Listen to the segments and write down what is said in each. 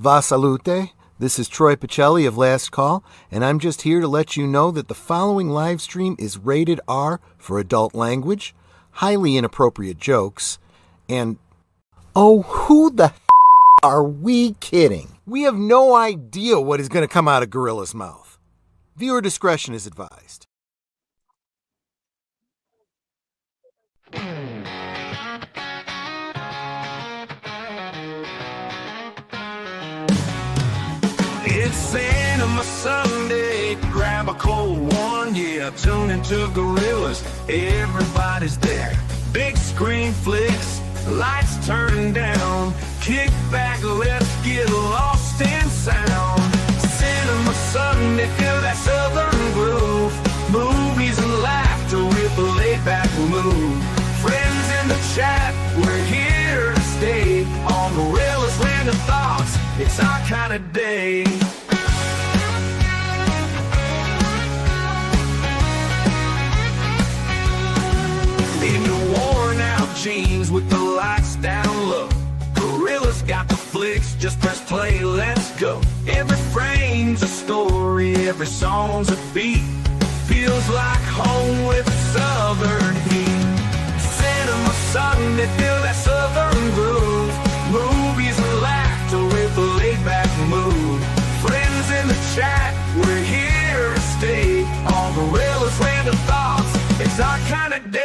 Va salute. This is Troy Pacelli of Last Call, and I'm just here to let you know that the following live stream is rated R for adult language, highly inappropriate jokes, and oh, who the are we kidding? We have no idea what is going to come out of Gorilla's mouth. Viewer discretion is advised. It's Cinema Sunday, grab a cold one, yeah, tune into Gorillas, everybody's there. Big screen flicks, lights turning down, kick back, let's get lost in sound. Cinema Sunday, feel that southern groove, movies and laughter with a laid-back mood. Friends in the chat, we're here to stay, on Gorillas Random Thoughts, it's our kind of day. In your worn out jeans with the lights down low, Gorilla's got the flicks, just press play, let's go. Every frame's a story, every song's a beat, feels like home with southern heat. Cinema Sunday, feel that southern groove, movies and laughter with a laid-back mood. Friends in the chat, we're here to stay, on Gorilla's Random Thoughts, it's our kind of day.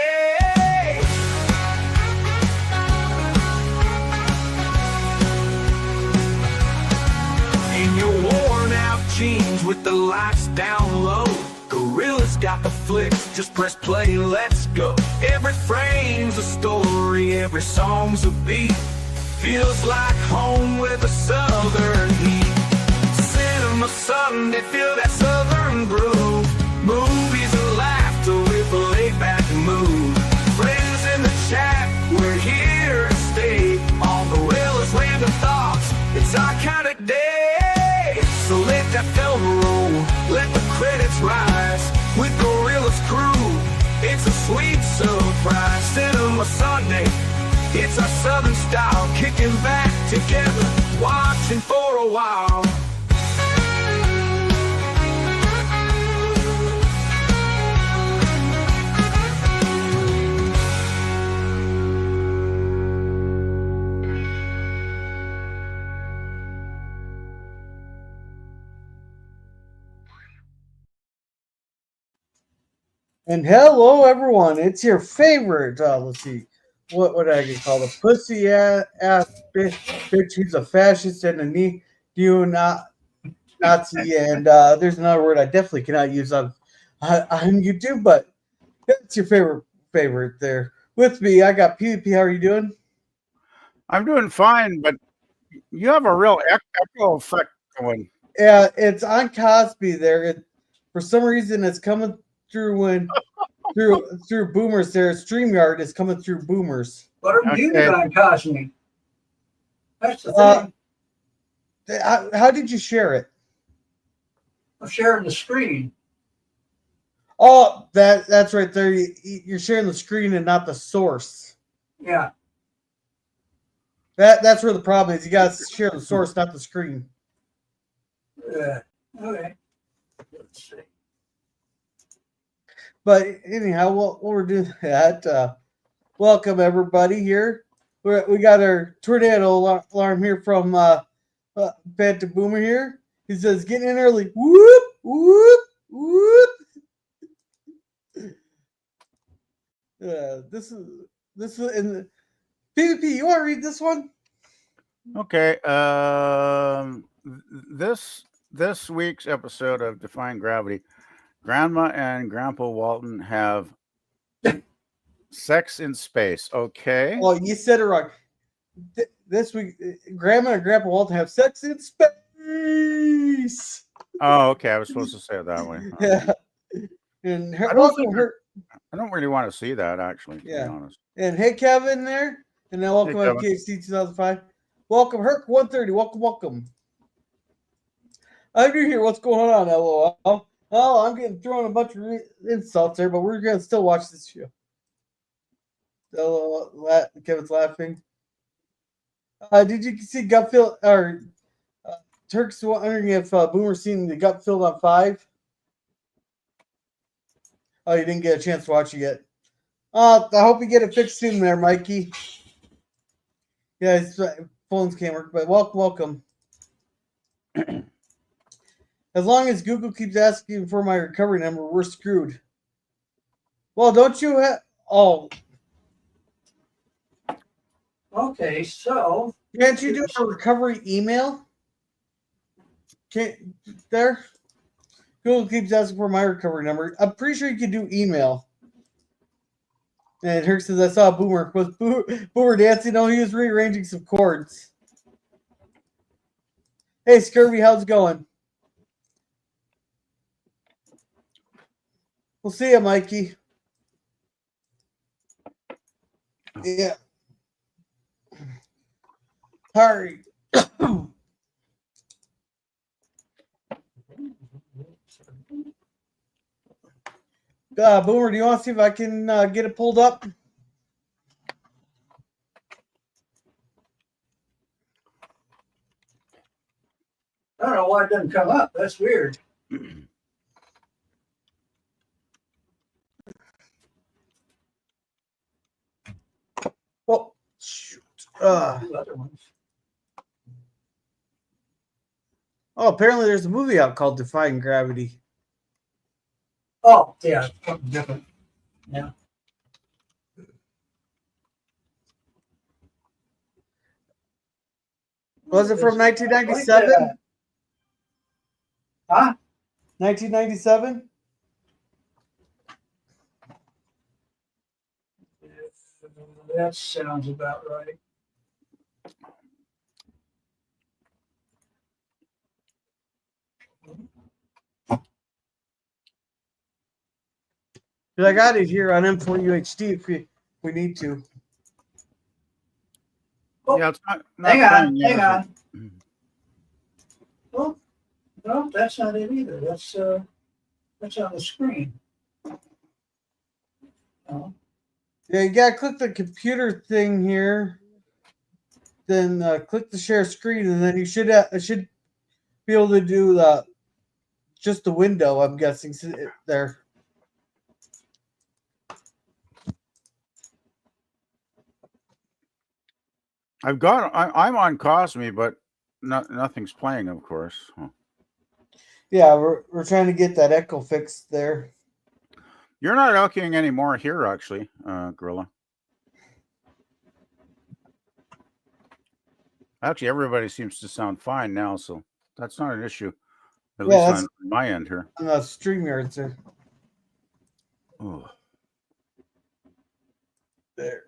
In your worn out jeans with the lights down low, Gorilla's got the flicks, just press play, let's go. Every frame's a story, every song's a beat, feels like home with a southern heat. Cinema Sunday, feel that southern groove, movies and laughter with a laid-back mood. Friends in the chat, we're here to stay, on Gorilla's Random Thoughts, it's our kind of day. So let that film roll, let the credits rise, with Gorilla's crew, it's a sweet surprise. Cinema Sunday, it's our southern style, kicking back together, watching for a while. And hello, everyone. It's your favorite. Let's see, what would I get called? A pussy ass bitch who's a fascist and a neo-Nazi. And there's another word I definitely cannot use on YouTube, but that's your favorite there. With me, I got PvP. How are you doing? I'm doing fine, but you have a real echo effect going. Yeah, it's on Cosby there. For some reason, it's coming through through boomers there. StreamYard is coming through boomers. But I'm muted on Cosme. That's the thing. How did you share it? I'm sharing the screen. Oh, that's right there. You're sharing the screen and not the source. Yeah. That's where the problem is. You got to share the source, not the screen. Okay. Let's see. But anyhow, what we're doing that. Welcome everybody here. We got our tornado alarm here from Phantom Boomer here. He says, "Getting in early." Whoop whoop whoop. This is in the PvP. You want to read this one? Okay. This week's episode of Defying Gravity, Grandma and Grandpa Walton have sex in space. Okay. Well, you said it wrong. This week, Grandma and Grandpa Walton have sex in space. Oh, okay. I was supposed to say it that way. Yeah. And I don't really want to see that, actually, to be honest. And hey, Kevin there. And then welcome to KFC 2005. Welcome, Herc 130. Welcome. I'm new here. What's going on, LOL? Oh, I'm getting thrown a bunch of insults there, but we're going to still watch this show. LOL, Kevin's laughing. Did you see Gutfield or Turk's wondering if Boomer's seen the gut filled on 5. Oh, you didn't get a chance to watch it yet. I hope you get it fixed soon there, Mikey. Yeah, his phones can't work, but welcome. As long as Google keeps asking for my recovery number, we're screwed. Well, don't you have... Oh. Okay, so... Can't you do a recovery email? Can't... There? Google keeps asking for my recovery number. I'm pretty sure you can do email. And Herc says, I saw Boomer. Was Boomer dancing? No, he was rearranging some chords. Hey, Scurvy, how's it going? We'll see you, Mikey. Yeah. Hurry. Boomer, do you want to see if I can get it pulled up? I don't know why it doesn't come up. That's weird. Oh, shoot. Other ones. Oh, apparently there's a movie out called Defying Gravity. Oh, yeah, something different. Yeah. Was it from 1997? Huh? 1997? That sounds about right. I got it here on M4UHD if we need to. Oh, Yeah, it's not hang on, playing yet, hang is on. it? Oh, no, that's not it either. That's on the screen. Oh. Yeah, you gotta click the computer thing here. Then click the share screen, and then you should be able to do just the window. I'm guessing there. I'm on Cosme, but nothing's playing, of course. Huh. Yeah, we're trying to get that echo fixed there. You're not echoing anymore here, actually, Gorilla. Actually, everybody seems to sound fine now, so that's not an issue. At least on my end here. On the StreamYard, sir. Oh. There.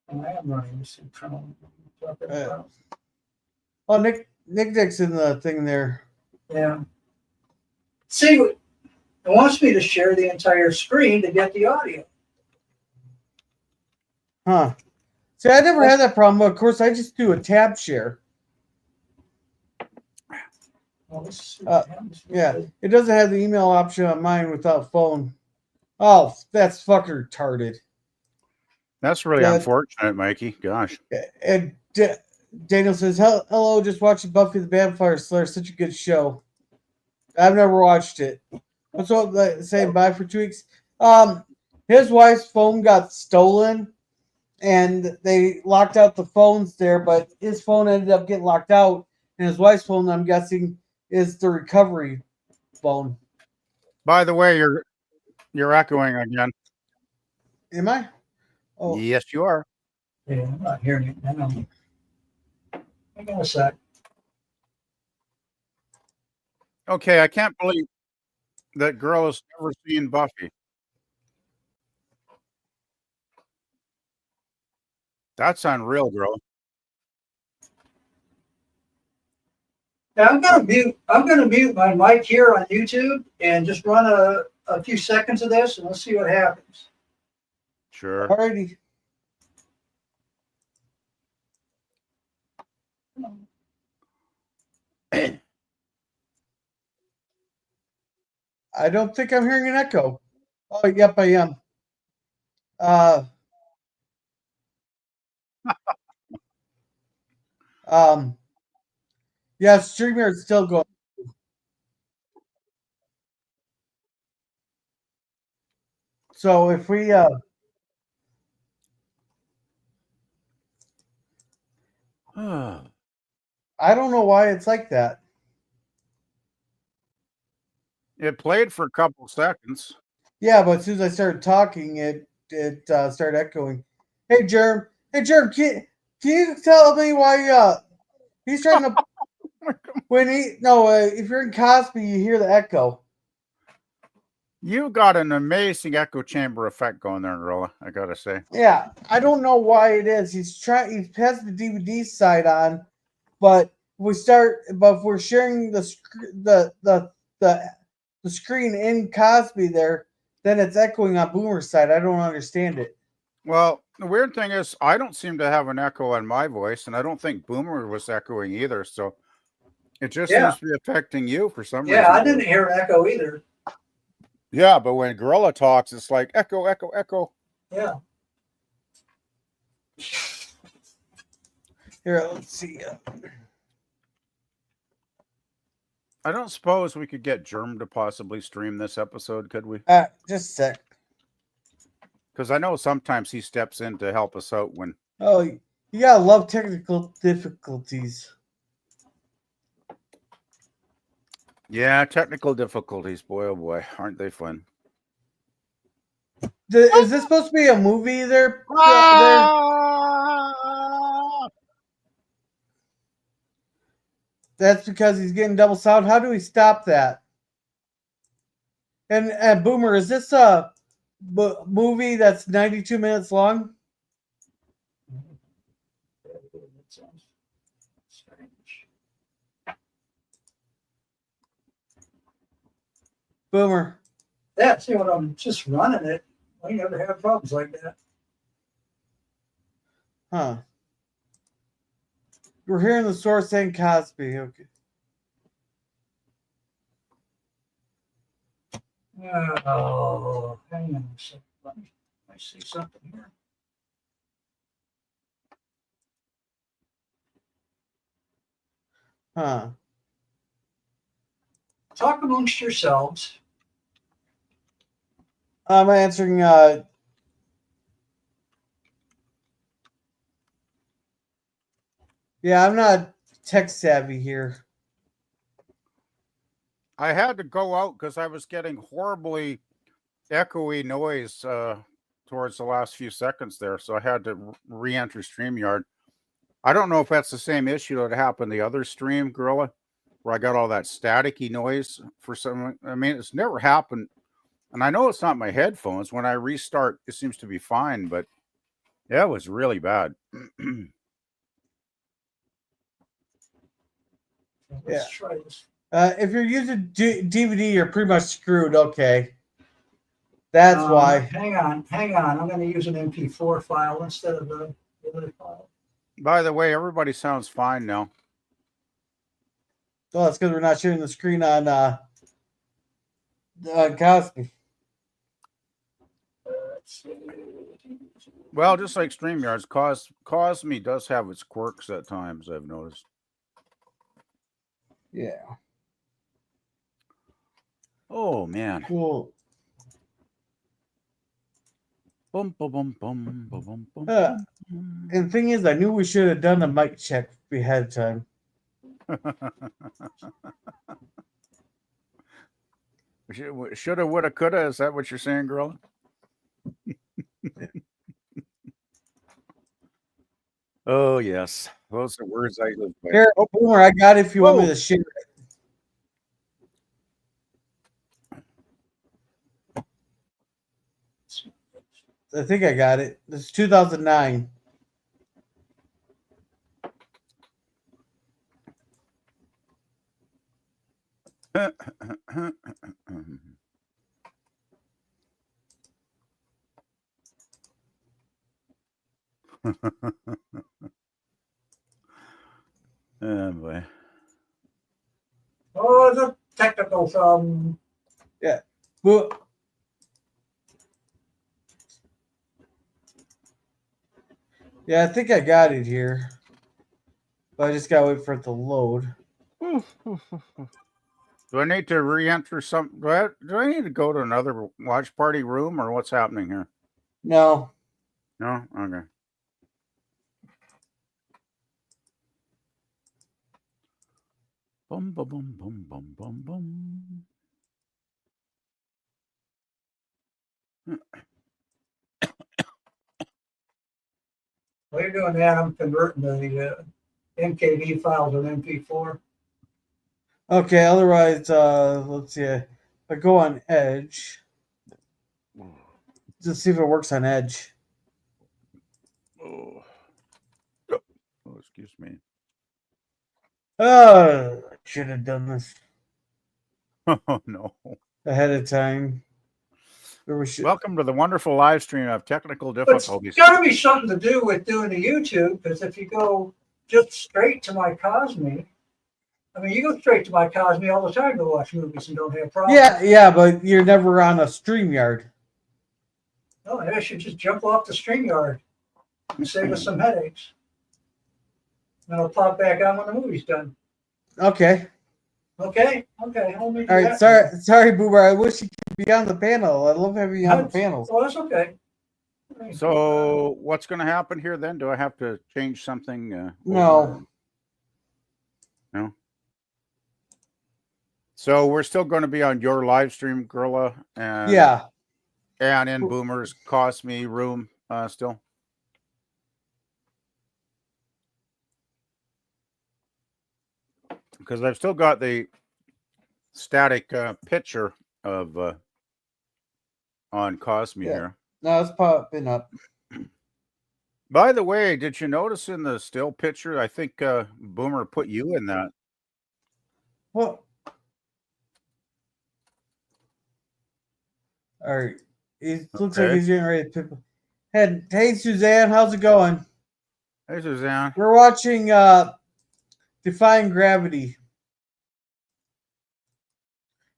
I am running this internal. Oh, Nick Dick's in the thing there. Yeah. See, it wants me to share the entire screen to get the audio. Huh. See, I never had that problem, but of course I just do a tab share. Well, Yeah, it doesn't have the email option on mine without phone. Oh, that's fucking retarded. That's really unfortunate, Mikey. Gosh. And Daniel says, hello, just watching Buffy the Vampire Slayer. Such a good show. I've never watched it. What's up? Saying bye for 2 weeks. His wife's phone got stolen, and they locked out the phones there, but his phone ended up getting locked out, and his wife's phone, I'm guessing, is the recovery phone. By the way, you're echoing again. Am I? Oh. Yes, you are. Yeah, I'm not hearing it now. Hang on a sec. Okay, I can't believe that girl has never seen Buffy. That's unreal, girl. Now I'm gonna mute my mic here on YouTube and just run a few seconds of this, and let's see what happens. Sure. Alrighty. I don't think I'm hearing an echo. Oh, yep, I am. Yeah, StreamYard's still going. So if we I don't know why it's like that. It played for a couple seconds. Yeah, but as soon as I started talking, it started echoing. Hey Germ, can you tell me why he's trying to when he no if you're in Cosby you hear the echo. You got an amazing echo chamber effect going there, Gorilla, I gotta say. Yeah, I don't know why it is. He has the DVD side on, but if we're sharing the screen in Cosby there, then it's echoing on Boomer's side. I don't understand it. Well, the weird thing is I don't seem to have an echo on my voice, and I don't think Boomer was echoing either, so it just Yeah. seems to be affecting you for some Yeah, reason. I didn't hear an echo either. Yeah, but when Gorilla talks, it's like echo, echo, echo. Yeah. Here, let's see. I don't suppose we could get Germ to possibly stream this episode, could we? Just a sec. Because I know sometimes he steps in to help us out when. Oh, you gotta love technical difficulties. Yeah, technical difficulties, boy, oh boy, aren't they fun? Is this supposed to be a movie there? That's because he's getting double sound. How do we stop that? And Boomer, is this a movie that's 92 minutes long? That sounds strange. Boomer. Yeah, see when I'm just running it, I never have problems like that. Huh. We're hearing the source saying Cosby. Okay. Oh, hang on a second. Let me see something here. Huh. Talk amongst yourselves. I'm answering yeah, I'm not tech savvy here. I had to go out because I was getting horribly echoey noise towards the last few seconds there, so I had to re-enter StreamYard. I don't know if that's the same issue that happened the other stream, Gorilla, where I got all that staticky noise for some. I mean, it's never happened, and I know it's not my headphones. When I restart, it seems to be fine, but yeah, it was really bad. Let's try this. If you're using DVD, you're pretty much screwed. Okay. That's why. Hang on. I'm going to use an MP4 file instead of the other file. By the way, everybody sounds fine now. Oh, that's because we're not sharing the screen on Cosby. Well, just like StreamYard's, Cosme does have its quirks at times, I've noticed. Yeah. Oh, man. Cool. Bum, bum, bum, bum, bum, bum, bum, And the thing is, I knew we should have done a mic check ahead of time. Shoulda, woulda, coulda. Is that what you're saying, girl? Oh, yes. Those are words I live by. Here, Boomer, I got it if you want me to share it. I think I got it. This is 2009. Oh, boy. Oh, the technical problem. Yeah. Well, yeah, I think I got it here. but I just gotta wait for it to load. Do I need to re-enter some? Do I need to go to another watch party room, or what's happening here? No. No. Okay. Bum bum bum bum bum bum bum. While you're doing that, I'm converting the MKV file to an MP4. Okay, otherwise, let's see. I go on Edge. Just see if it works on Edge. Oh, excuse me. I should have done this Oh no. ahead of time. Or we should. Welcome to the wonderful live stream of technical But it's difficulties. got to be something to do with doing the YouTube, because if you go just straight to my Cosme, I mean, you go straight to my Cosme all the time to watch movies and don't have problems. Yeah, but you're never on a StreamYard. Oh, I should just jump off the StreamYard and save us some headaches. And I'll pop back on when the movie's done. Okay. Okay. I'll make All right. Sorry, Boomer. I wish you could be on the panel. I love having you on the panels. Oh, that's okay. So what's going to happen here then? Do I have to change something? No. No. So we're still going to be on your live stream, Gorilla, and and in Boomer's Cosme room still. Because I've still got the static picture of on Cosme here. No, it's popping up. By the way, did you notice in the still picture? I think Boomer put you in that. What? All right. It looks like he's getting ready to pick. Hey, Suzanne, how's it going? Hey, Suzanne. We're watching Defying Gravity.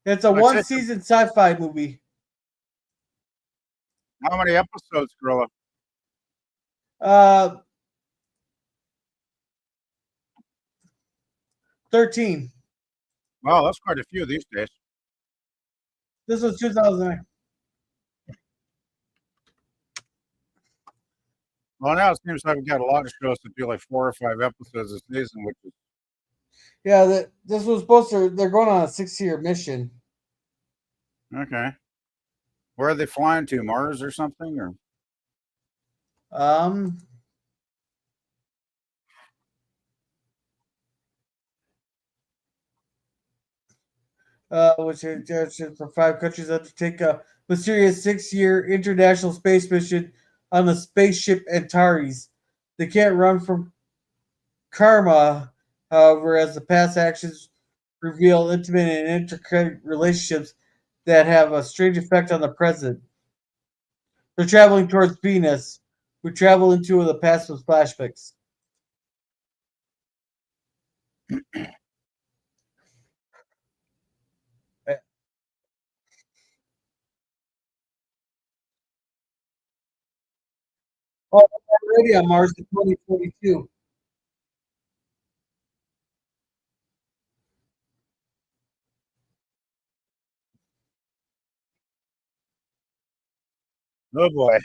It's a one-season sci-fi movie. How many episodes, Gorilla? 13. Wow, that's quite a few these days. This was 2009. Well, now it seems like we've got a lot of shows to do like 4 or 5 episodes a season, which is this was supposed to. They're going on a 6-year mission. okay. Where are they flying to? Mars or something? Or which is for 5 countries that to take a mysterious 6-year international space mission on the spaceship Antares. They can't run from karma, however, as the past actions reveal intimate and intricate relationships that have a strange effect on the present. They're traveling towards Venus. We travel into the past with flashbacks. Oh, already on Mars in 2042. oh boy.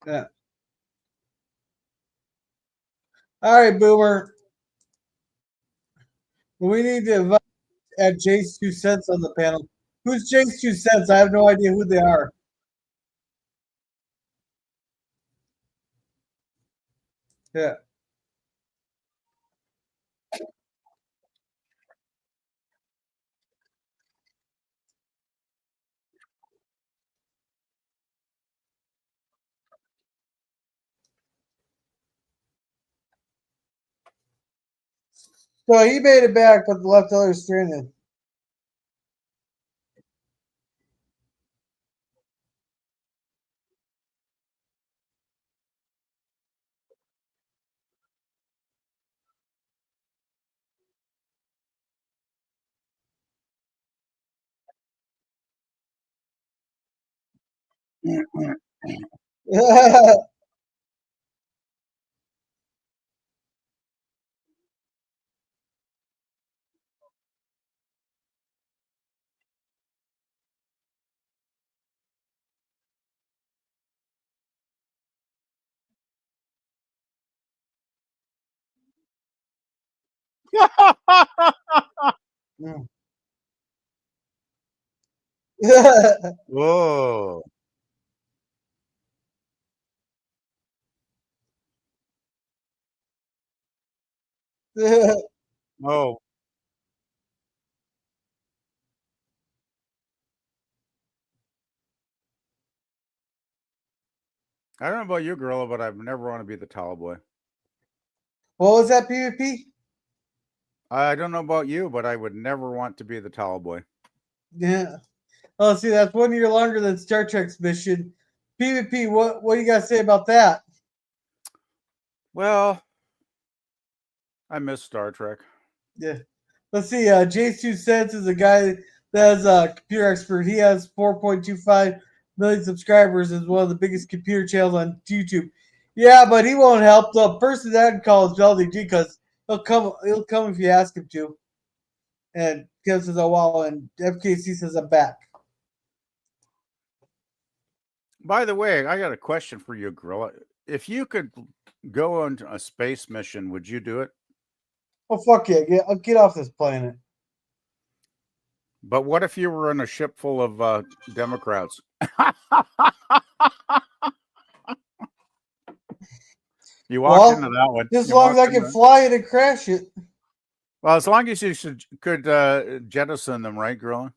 Yeah. All right, Boomer. We need to add Jay's 2 cents on the panel. Who's Jay's 2 cents? I have no idea who they are. Yeah. So he made it back, but the left other stranded. Whoa. Oh, I don't know about you, Gorilla, but I've never want to be the towel boy. What was that, PvP? I don't know about you, but I would never want to be the towel boy. Yeah. Oh, see, that's 1 year longer than Star Trek's mission. PvP, what do you got to say about that? Well, I miss Star Trek. Yeah. Let's see. J2 Sense is a guy that's a computer expert. He has 4.25 million subscribers. Is one of the biggest computer channels on YouTube. Yeah, but he won't help the person that calls LDG because he'll come. He'll come if you ask him to. And Kev says, "Oh wow," and FKC says, "I'm back." By the way, I got a question for you, Gorilla. If you could go on a space mission, would you do it? Oh fuck yeah! Get off this planet. But what if you were in a ship full of Democrats? You walked into that one. Just as You long as walked I can into- fly it and crash it. Well, as long as you could jettison them, right, Gorilla?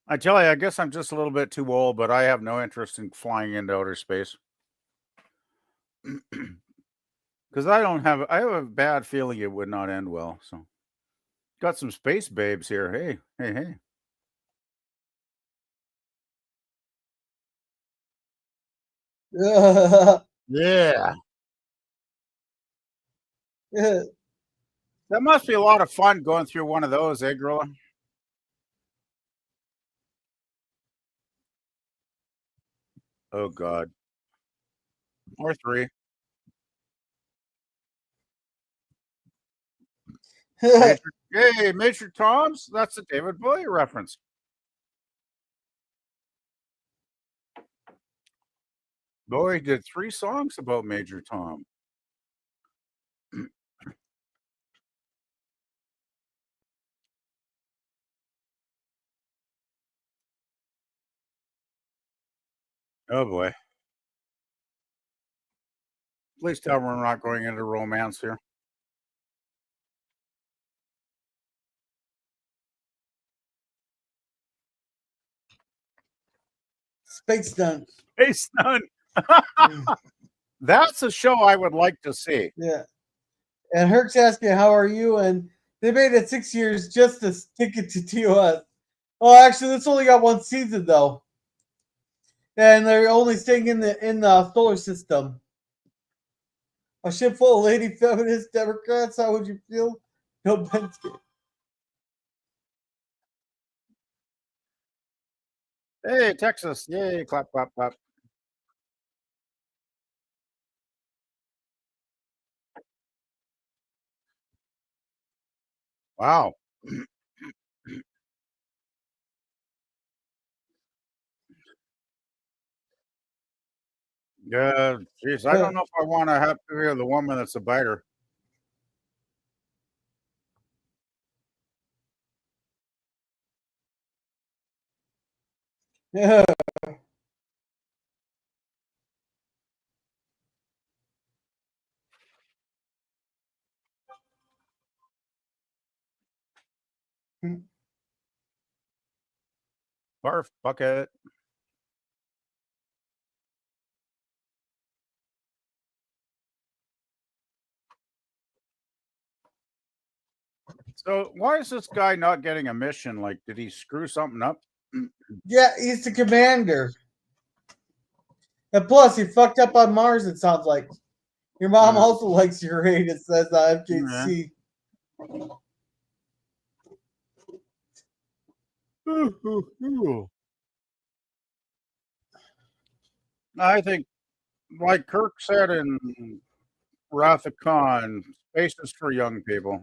I tell you, I guess I'm just a little bit too old, but I have no interest in flying into outer space. Because I have a bad feeling it would not end well. So, got some space babes here. Hey, hey, hey. Yeah. That must be a lot of fun going through one of those, eh, Gorilla? Oh, God. Or three. Major Tom's? That's a David Bowie reference. Bowie did 3 songs about Major Tom. Oh, boy. Please tell me we're not going into romance here. Space Dunk. Hey, son. That's a show I would like to see. Yeah. And Herc's asking, "How are you?" And they made it 6 years just to stick it to TOS. Oh, actually, this only got 1 season though, and they're only staying in the solar system. A ship full of lady feminist Democrats. How would you feel? No, Bensky. Hey, Texas. Yay, clap, clap, clap. Wow. Yeah, geez, I don't know if I want to have to hear the woman that's a biter. Yeah. Barf bucket. So why is this guy not getting a mission? Like, did he screw something up? Yeah, he's the commander. And plus, he fucked up on Mars, it sounds like. Your mom also likes your raid, it says FJC. I think, like Kirk said in Wrath of Khan, space is for young people.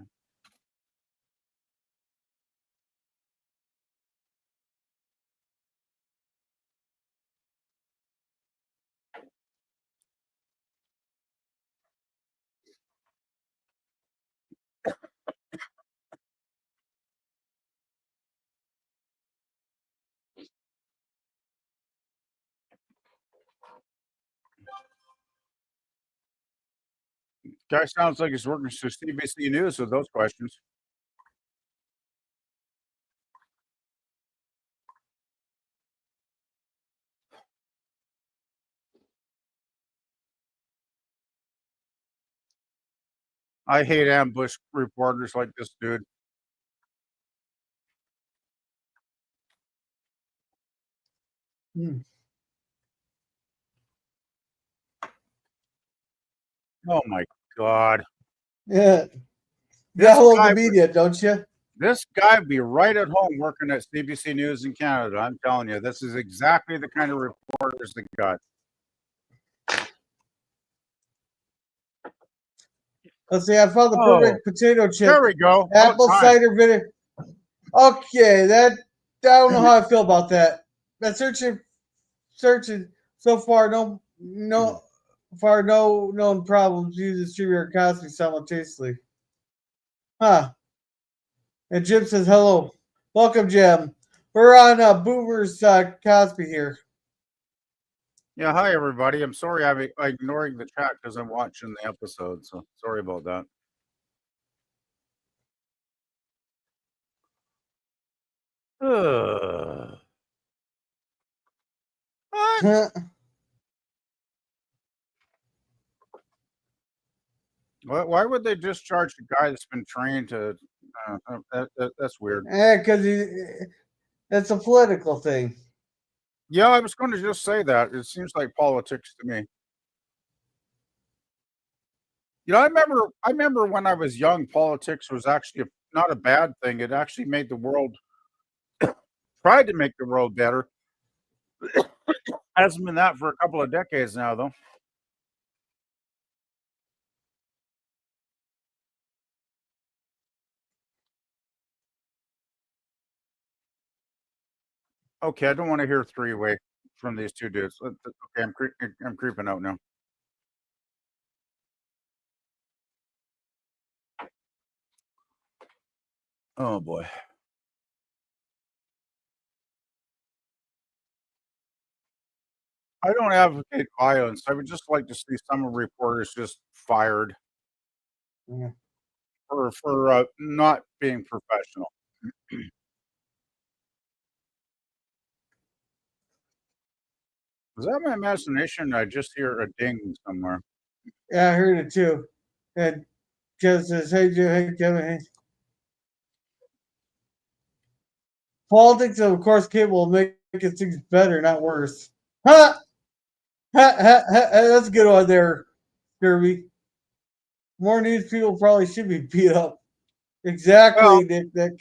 Guy sounds like he's working for CBC News with those questions. I hate ambush reporters like this dude. Hmm. Oh my god. Yeah. This Got hold guy the media, don't you? this guy would be right at home working at CBC News in Canada. I'm telling you, this is exactly the kind of reporters they got. Let's see. I found the Oh, perfect potato chip. there we go. About Apple time. cider vinegar. Okay, I don't know how I feel about that. That searching so far, no known problems. Use the streamer and Cosby simultaneously. Huh. And Jim says hello. Welcome, Jim. We're on Boomer's Cosby here. Yeah, hi everybody. I'm sorry I'm ignoring the chat because I'm watching the episode, so sorry about that. What? Why would they discharge the guy that's been trained to? That's weird. Because it's a political thing. Yeah, I was going to just say that. It seems like politics to me. You know, I remember when I was young, politics was actually not a bad thing. It actually made the world, tried to make the world better. Hasn't been that for a couple of decades now, though. Okay, I don't want to hear three-way from these two dudes. Okay, I'm creeping out now. Oh boy. I don't advocate violence. I would just like to see some reporters just fired Yeah. for not being professional. Was that my imagination? I just hear a ding somewhere. Yeah, I heard it too. And Jeff says, hey, Kevin, hey. Politics, of course, cable will make things better, not worse. Ha! Ha! That's a good one there, Kirby. More news people probably should be beat up. Well, Exactly, Nick.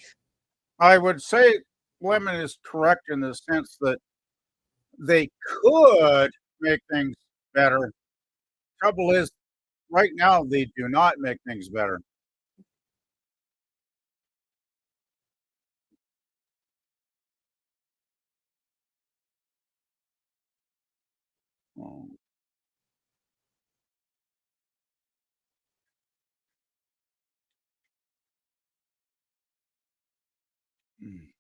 I would say Lemon is correct in the sense that they could make things better. Trouble is, right now they do not make things better. Oh. Mm.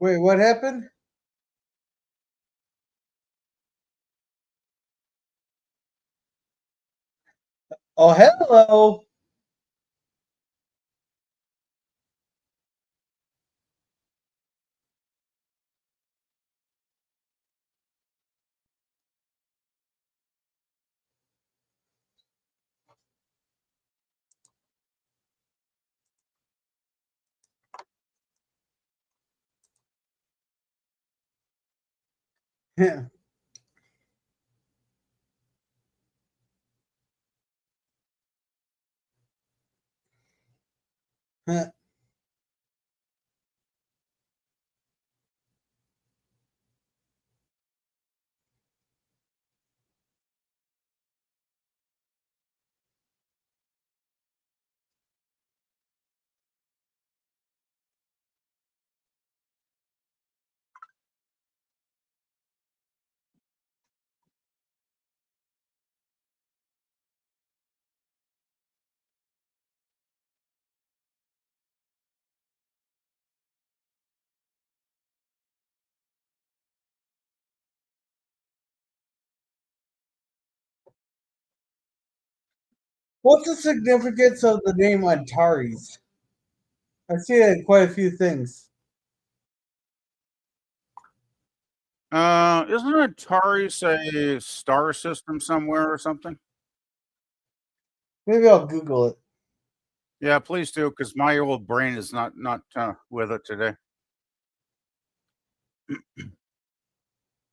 Wait, what happened? Oh, hello. What's the significance of the name Antares? I see it in quite a few things. Isn't Antares a star system somewhere or something? Maybe I'll Google it. Yeah, please do, because my old brain is not with it today.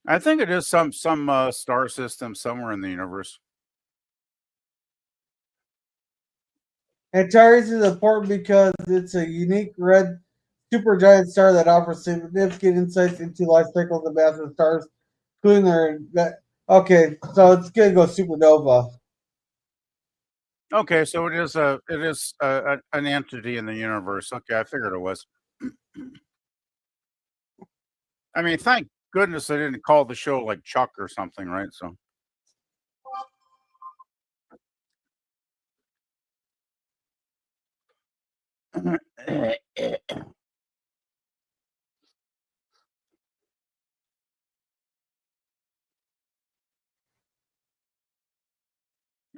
I think it is some star system somewhere in the universe. Antares is important because it's a unique red supergiant star that offers significant insights into life cycles of massive stars, including Okay, so it's gonna go supernova. Okay, so it is an entity in the universe. Okay, I figured it was. I mean, thank goodness they didn't call the show like Chuck or something, right? So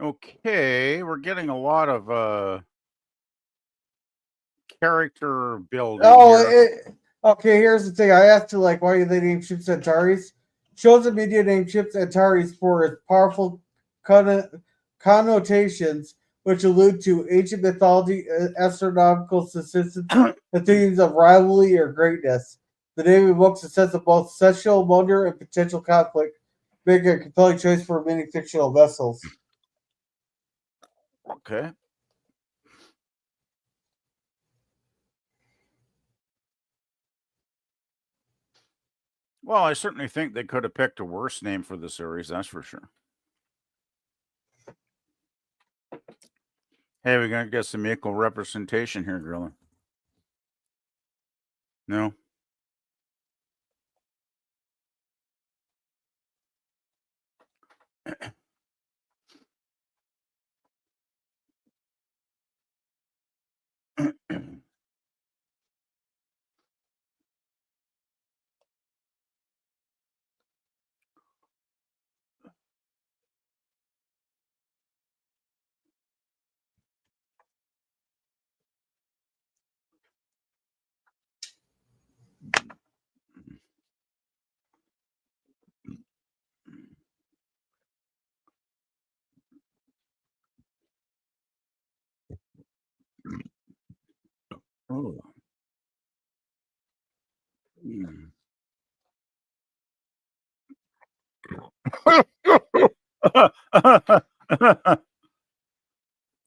okay, we're getting a lot of character building Oh, here. okay. Here's the thing. I asked her like, why do they name ships Antares? Shows the media name ships Antares for its powerful conno- connotations, which allude to ancient mythology, astronomical statistics, and themes of rivalry or greatness. The name evokes a sense of both sexual wonder and potential conflict, making a compelling choice for many fictional vessels. Okay. Well, I certainly think they could have picked a worse name for the series, that's for sure. Hey, we're gonna get some equal representation here, Grilla. No? Oh. Mm.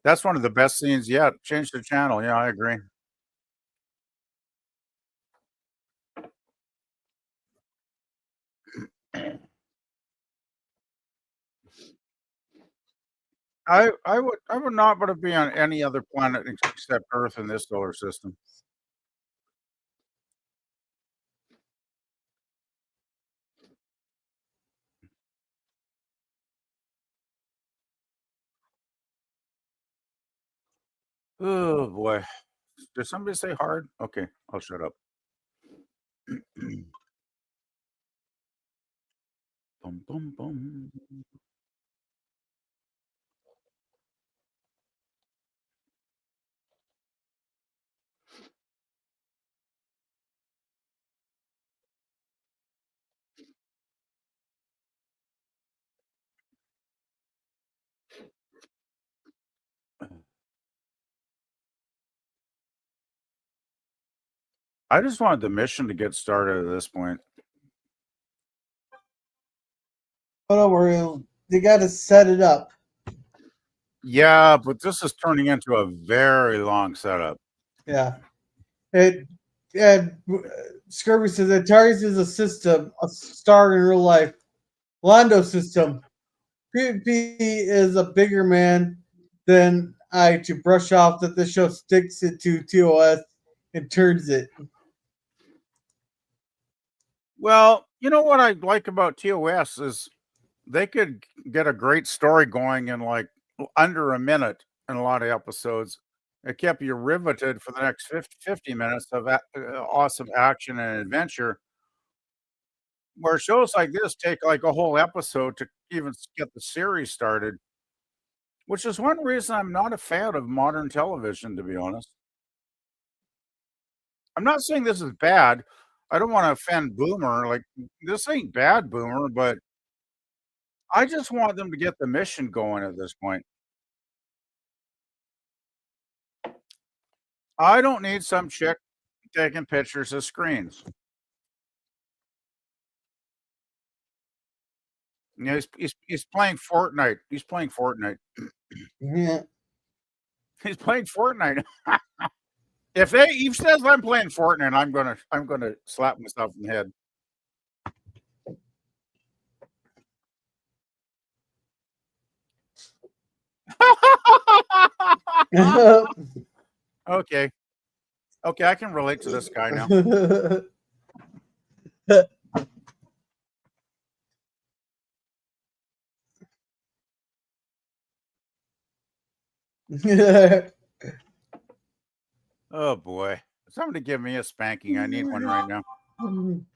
That's one of the best scenes yet. Change the channel. Yeah, I agree. I would not want to be on any other planet except Earth in this solar system. Oh boy. Did somebody say hard? Okay, I'll shut up. Boom, boom, boom. I just wanted the mission to get started at this point. Oh, no, they got to set it up. Yeah, but this is turning into a very long setup. Yeah. And Scurvy says Antares is a system, a star in real life. Londo system. PvP is a bigger man than I to brush off that the show sticks it to TOS and turns it. Well, you know what I like about TOS is they could get a great story going in like under a minute in a lot of episodes. It kept you riveted for the next 50 minutes of awesome action and adventure. Where shows like this take like a whole episode to even get the series started, which is one reason I'm not a fan of modern television, to be honest. I'm not saying this is bad. I don't want to offend Boomer. Like, this ain't bad, Boomer, but I just want them to get the mission going at this point. I don't need some chick taking pictures of screens. You know, he's playing Fortnite. He's playing Fortnite. Yeah. He's playing Fortnite. If he says I'm playing Fortnite, I'm gonna slap myself in the head. Okay. Okay, I can relate to this guy now. Oh boy. Somebody give me a spanking. I need one right now. I'm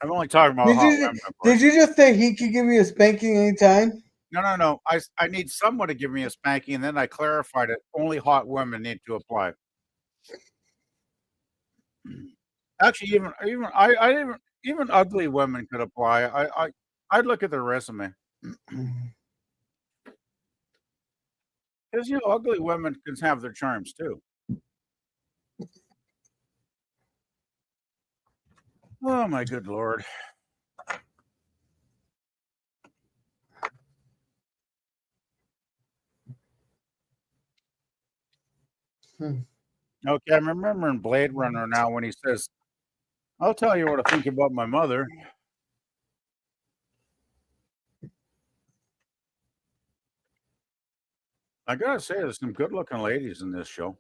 only talking about hot women, of course. Did you just say he could give me a spanking anytime? No. I need someone to give me a spanking, and then I clarified it. Only hot women need to apply. Actually, even ugly women could apply. I'd look at their resume. Because ugly women can have their charms too. Oh my good lord. Okay, I'm remembering Blade Runner now when he says, "I'll tell you what I think about my mother." I gotta say, there's some good-looking ladies in this show.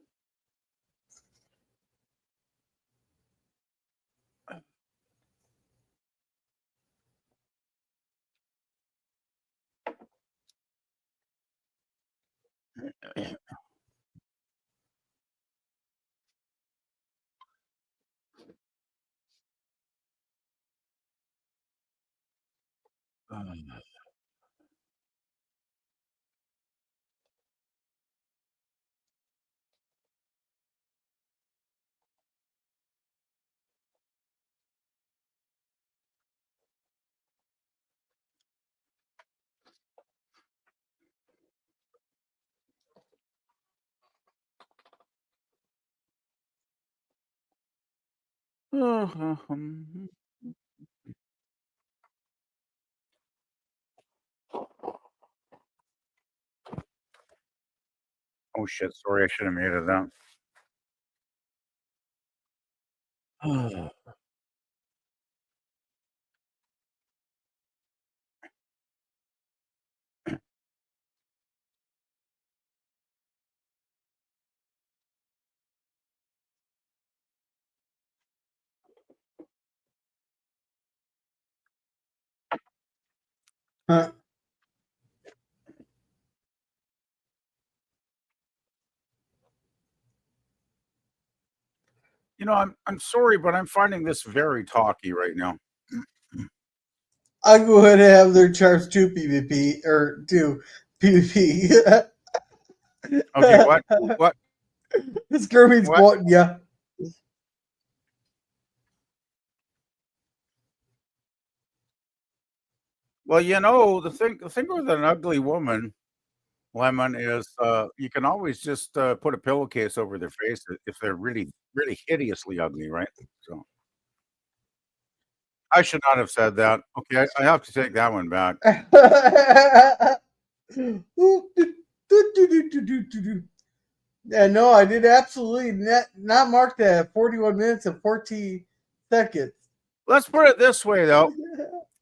Oh shit! Sorry, I should have made it that. Huh. I'm sorry, but I'm finding this very talky right now. I go ahead and have their charts to PvP or to PvP. Okay, what? What? This Kirby's What? quoting ya. Well, the thing with an ugly woman, Lemon, is you can always just put a pillowcase over their face if they're really, really hideously ugly, right? So I should not have said that. Okay, I have to take that one back. Yeah, no, I did absolutely not mark that at 41 minutes and 14 seconds. Let's put it this way, though.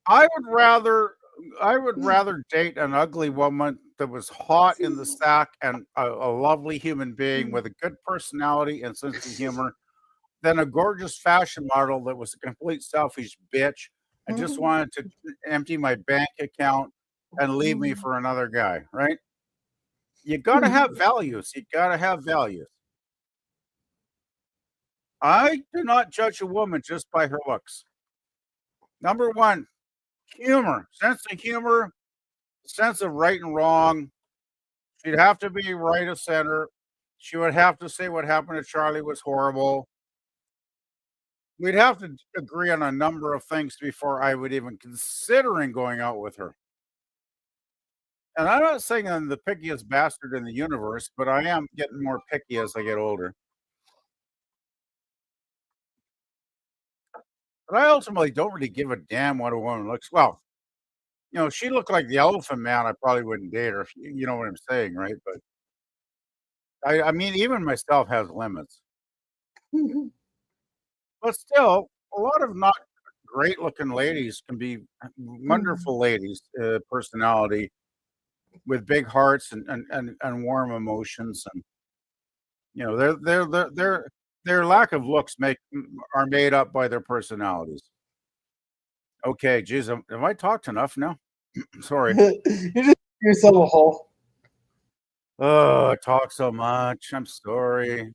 I would rather date an ugly woman that was hot in the sack and a lovely human being with a good personality and sense of humor than a gorgeous fashion model that was a complete selfish bitch and just wanted to empty my bank account and leave me for another guy, right? You got to have values. You got to have values. I do not judge a woman just by her looks. Number one, humor, sense of humor, sense of right and wrong. She'd have to be right of center. She would have to say what happened to Charlie was horrible. We'd have to agree on a number of things before I would even considering going out with her. And I'm not saying I'm the pickiest bastard in the universe, but I am getting more picky as I get older. But I ultimately don't really give a damn what a woman looks. Well, she looked like the Elephant Man. I probably wouldn't date her. You know what I'm saying, right? But I mean, even myself has limits. But still, a lot of not great looking ladies can be wonderful ladies, personality with big hearts and warm emotions, and their lack of looks are made up by their personalities. Okay, geez, have I talked enough now? Sorry. You just yourself a hole. Oh, I talk so much. I'm sorry.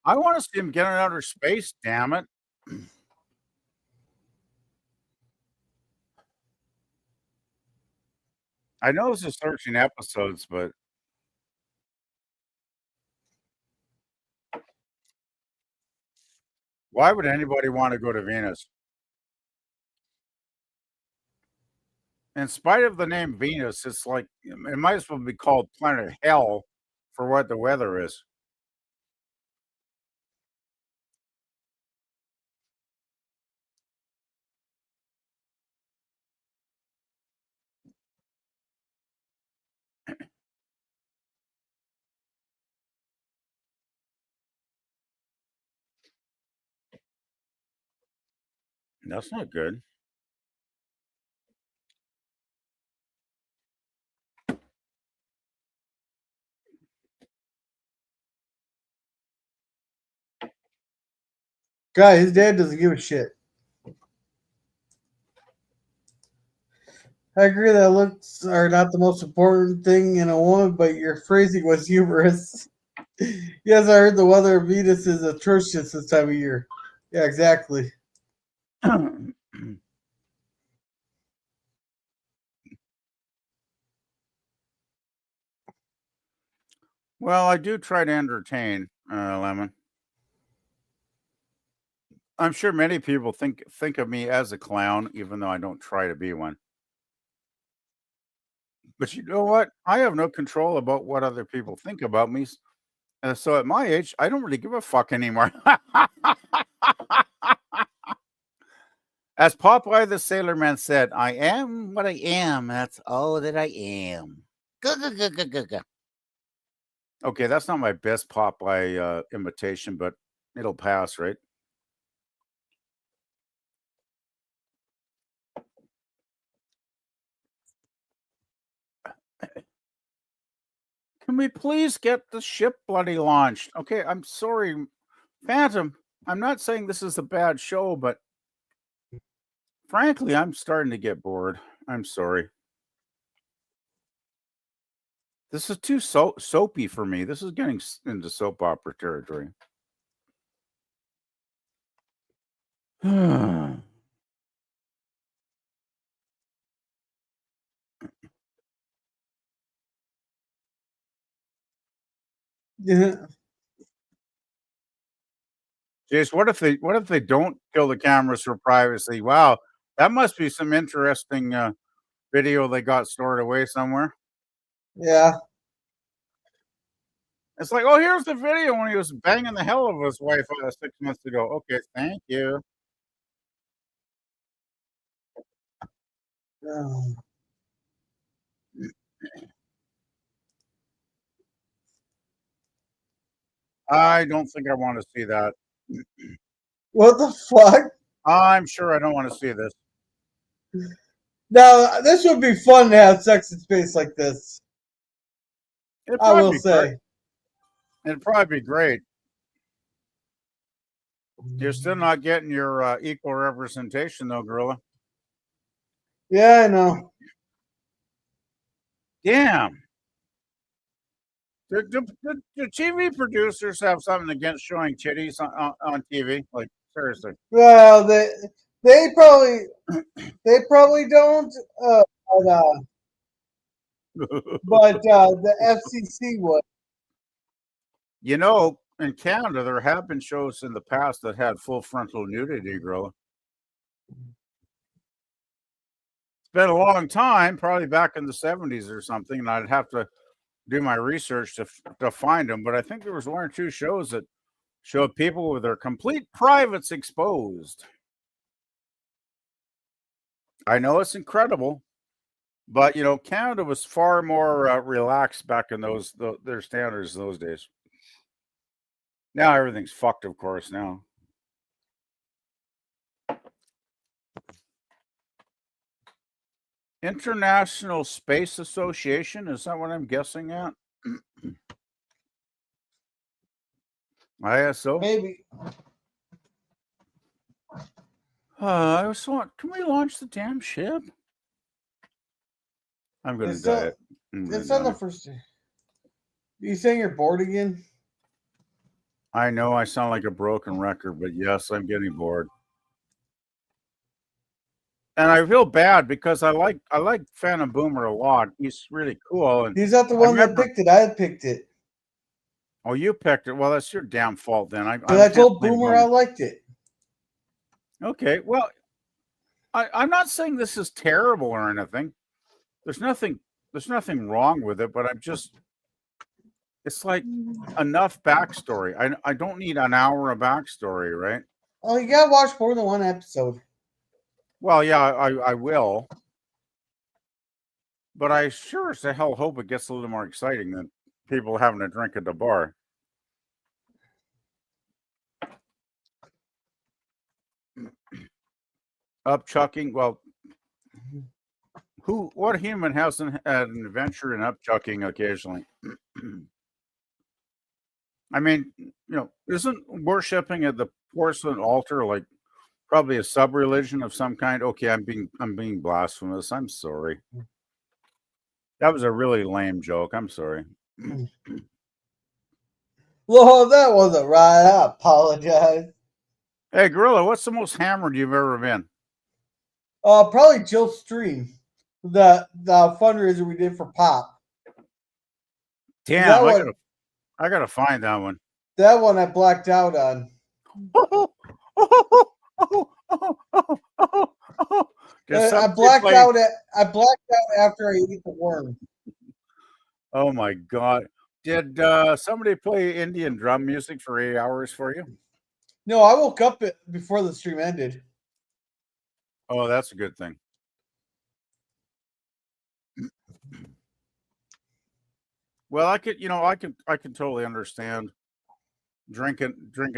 I want to see him get in outer space, damn it. I know this is 13 episodes, but why would anybody want to go to Venus? In spite of the name Venus, it's like it might as well be called Planet Hell for what the weather is. That's not good. Guy, his dad doesn't give a shit. I agree that looks are not the most important thing in a woman, but your phrasing was humorous. Yes, I heard the weather of Venus is atrocious this time of year. Yeah, exactly. Well, I do try to entertain, Lemon. I'm sure many people think of me as a clown, even though I don't try to be one. But you know what? I have no control about what other people think about me. So at my age, I don't really give a fuck anymore. As Popeye the Sailor Man said, I am what I am. That's all that I am. Okay, that's not my best Popeye imitation, but it'll pass, right? Can we please get the ship bloody launched? Okay, I'm sorry, Phantom. I'm not saying this is a bad show, but frankly, I'm starting to get bored. I'm sorry. This is too soapy for me. This is getting into soap opera territory. Yeah. Jace, what if they don't kill the cameras for privacy? Wow, that must be some interesting video they got stored away somewhere. Yeah. It's like, oh, here's the video when he was banging the hell of his wife 6 months ago. Okay, thank you. Oh. I don't think I want to see that. What the fuck? I'm sure I don't want to see this. Now, this would be fun to have sex in space like this. I will say. It'd probably be great. You're still not getting your equal representation, though, Gorilla. Yeah, I know. Damn. Do TV producers have something against showing titties on TV? Like, seriously. Well, they probably don't. But the FCC would. You know, in Canada, there have been shows in the past that had full frontal nudity, Gorilla. It's been a long time, probably back in the 70s or something, and I'd have to do my research to find them. But I think there was one or two shows that showed people with their complete privates exposed. I know it's incredible, but you know, Canada was far more relaxed back in their standards those days. Now everything's fucked, of course. Now. International Space Association, is that what I'm guessing at? ISO? Maybe. I just want, can we launch the damn ship? I'm going to die. It's on the first. You saying you're bored again? I know I sound like a broken record, but yes, I'm getting bored. And I feel bad because I like Phantom Boomer a lot. He's really cool. And he's not the one that picked it. I picked it. Oh, you picked it. Well, that's your damn fault then. I told Boomer I liked it. Okay. Well, I'm not saying this is terrible or anything. There's nothing wrong with it, but it's like enough backstory. I don't need an hour of backstory, right? Oh, you gotta watch more than one episode. Well, yeah, I will. But I sure as the hell hope it gets a little more exciting than people having a drink at the bar. Upchucking, well, what human hasn't had an adventure in upchucking occasionally? I mean, you know, isn't worshipping at the porcelain altar like probably a sub-religion of some kind? Okay, I'm being blasphemous. I'm sorry. That was a really lame joke. I'm sorry. Well, that wasn't right. I apologize. Hey, Gorilla, what's the most hammered you've ever been? Probably Jill's stream, the fundraiser we did for Pop. Damn, I gotta find that one. That one I blacked out on. I blacked out after I ate the worm. Oh my god! Did somebody play Indian drum music for 8 hours for you? No, I woke up before the stream ended. Oh, that's a good thing. Well, I could totally understand drinking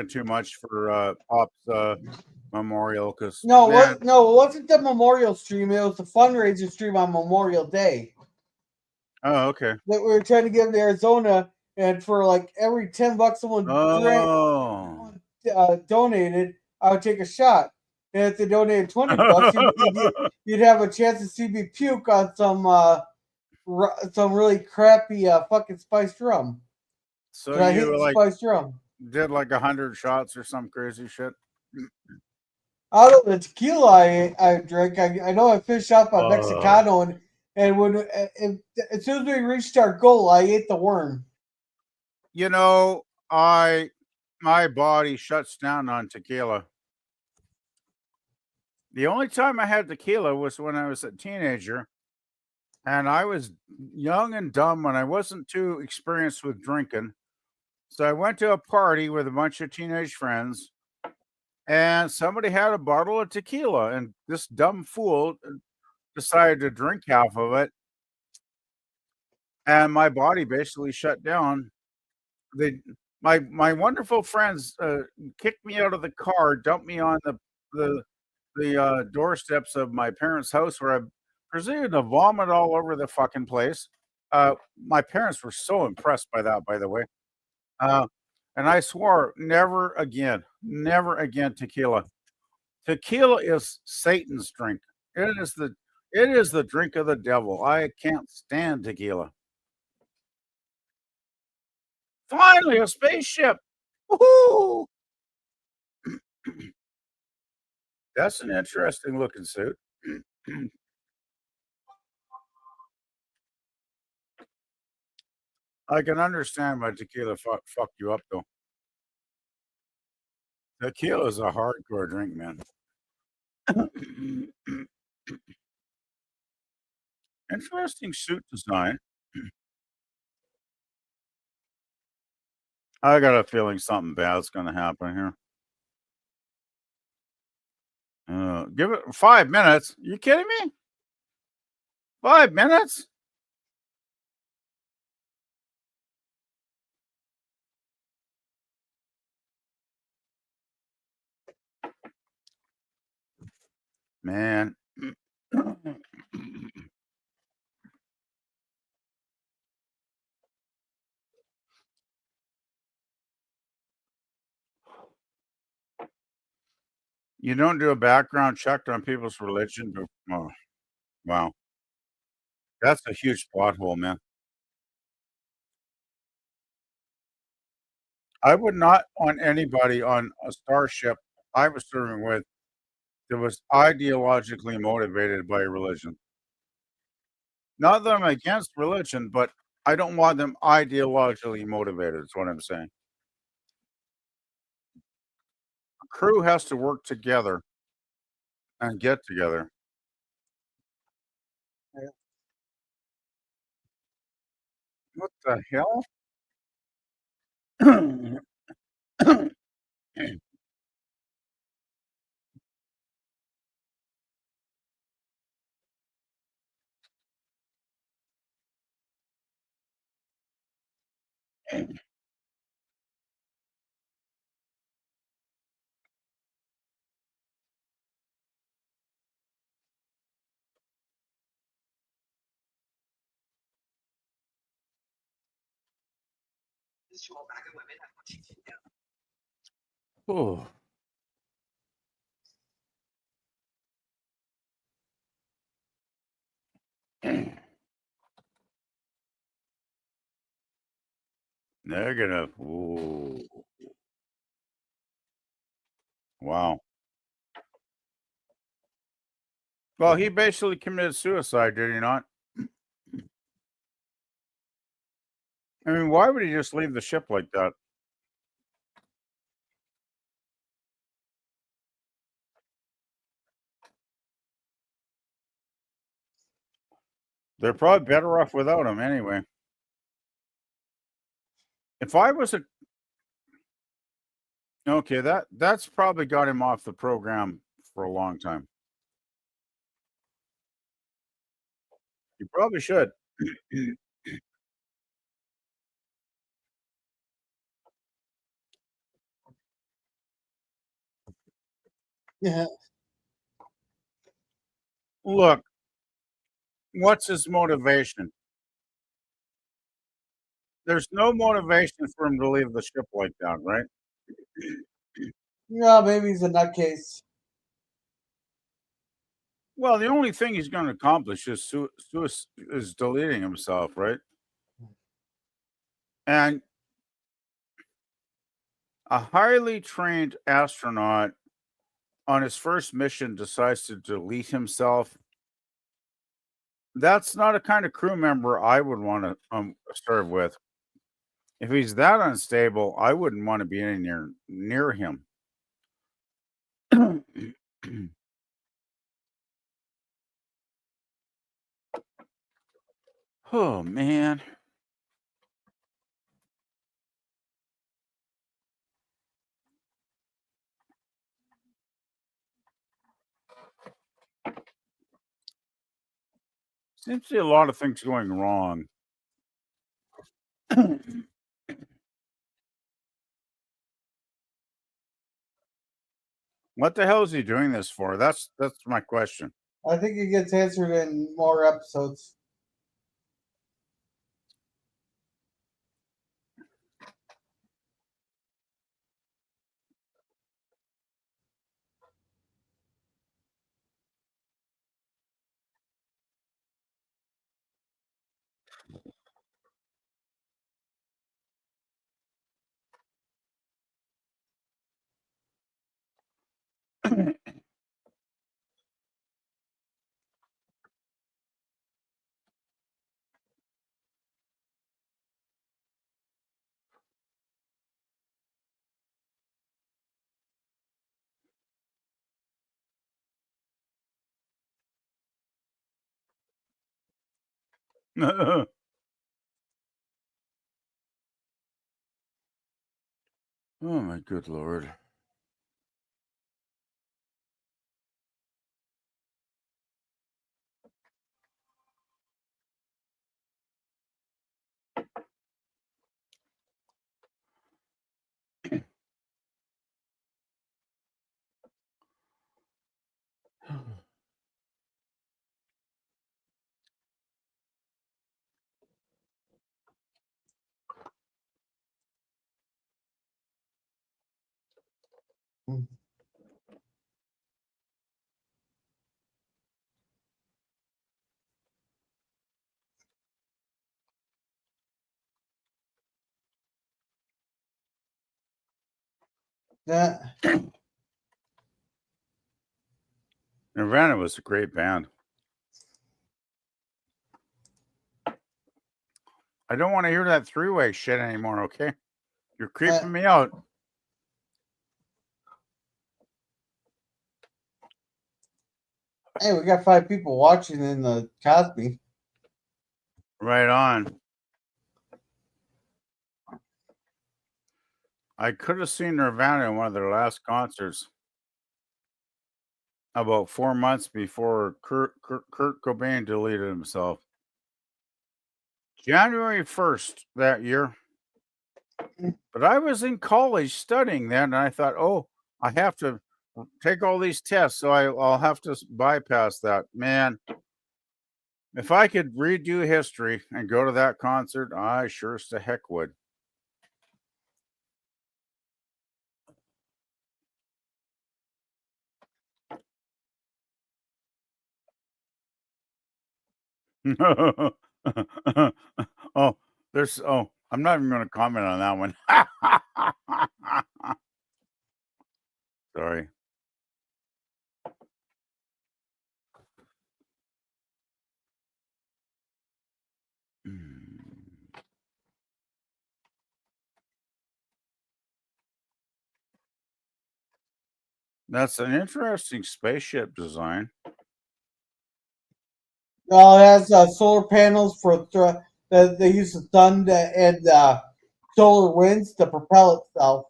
too much for Pop's memorial because it wasn't the memorial stream. It was the fundraiser stream on Memorial Day. Oh, okay. That we were trying to give to Arizona, and for like every $10 someone donated, I would take a shot. And if they donated $20, you'd have a chance to see me puke on some some really crappy fucking spiced rum. So I hate you like spiced rum. did like 100 shots or some crazy shit. Out of the tequila I drink, I know I fished out by Uh, Mexicano, and when as soon as we reached our goal, I ate the worm. you know, my body shuts down on tequila. The only time I had tequila was when I was a teenager, and I was young and dumb and I wasn't too experienced with drinking. So I went to a party with a bunch of teenage friends, and somebody had a bottle of tequila, and this dumb fool decided to drink half of it, and my body basically shut down. They, my wonderful friends, kicked me out of the car, dumped me on the doorsteps of my parents' house, where I proceeded to vomit all over the fucking place. My parents were so impressed by that, by the way. Uh, and I swore never again tequila. Tequila is Satan's drink. It is the drink of the devil. I can't stand tequila. Finally, a spaceship. Woohoo! That's an interesting looking suit. I can understand why tequila fucked you up, though. Tequila is a hardcore drink, man. Interesting suit design. I got a feeling something bad's going to happen here. Give it 5 minutes. You kidding me? 5 minutes? Man. You don't do a background check on people's religion? Oh, wow. That's a huge plot hole, man. I would not want anybody on a starship I was serving with that was ideologically motivated by religion. Not that I'm against religion, but I don't want them ideologically motivated, is what I'm saying. A crew has to work together and get together. What the hell? Oh, negative. Ooh, wow. Well, he basically committed suicide, did he not? I mean, why would he just leave the ship like that? They're probably better off without him anyway. If I was a okay, that's probably got him off the program for a long time. You probably should. Yeah. Look, what's his motivation? There's no motivation for him to leave the ship like that, right? No, maybe he's a nutcase. Well, the only thing he's going to accomplish is deleting himself, right? And a highly trained astronaut on his first mission decides to delete himself. That's not a kind of crew member I would want to serve with. If he's that unstable, I wouldn't want to be anywhere near him. Oh man. Seems to be a lot of things going wrong. What the hell is he doing this for? That's my question. I think it gets answered in more episodes. Oh my good lord. Yeah. Nirvana was a great band. I don't want to hear that three-way shit anymore, okay? You're creeping me out. Hey, we got 5 people watching in the Cosby. Right on. I could have seen Nirvana in one of their last concerts about 4 months before Kurt Cobain deleted himself. January 1st that year. But I was in college studying then, and I thought, oh, I have to take all these tests, so I'll have to bypass that. Man, if I could redo history and go to that concert, I sure as the heck would. Oh, I'm not even going to comment on that one. Sorry. That's an interesting spaceship design. Well, it has solar panels for they use the sun and solar winds to propel itself.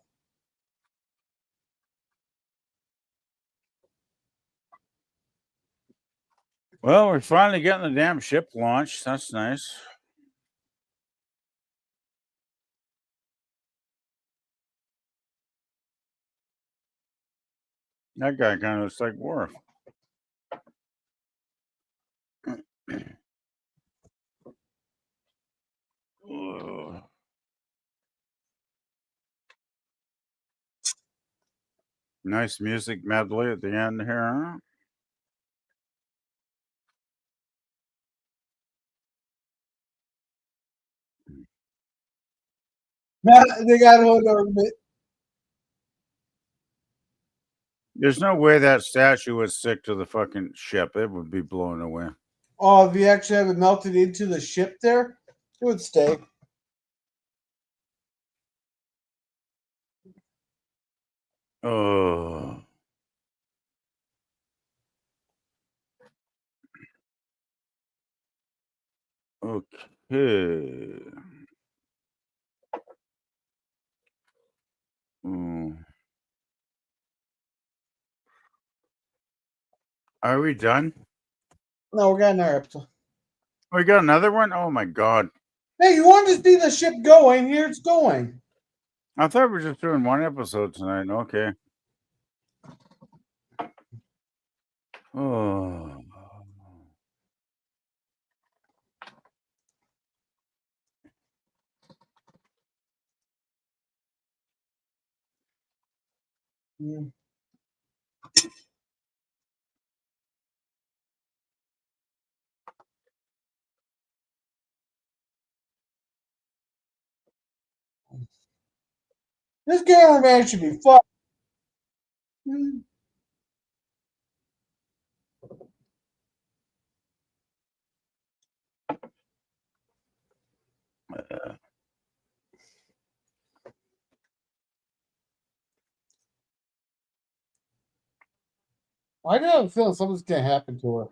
Well, we're finally getting the damn ship launched. That's nice. That guy kind of looks like Worf. Ugh. Nice music medley at the end here. Huh? They got a hood ornament. There's no way that statue would stick to the fucking ship. It would be blown away. Oh, if you actually have it melted into the ship there, it would stay. Oh. Okay. Are we done? No, we're getting our episode. We got another one? Oh my god. Hey, you want to see the ship going? Here it's going. I thought we were just doing one episode tonight. Okay. Oh. Mm. This cameraman should be fun. Mm. I do have a feeling something's going to happen to her.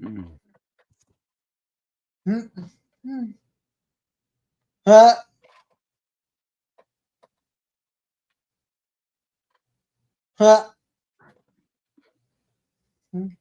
Mm. Mm. Huh? Huh? Mm.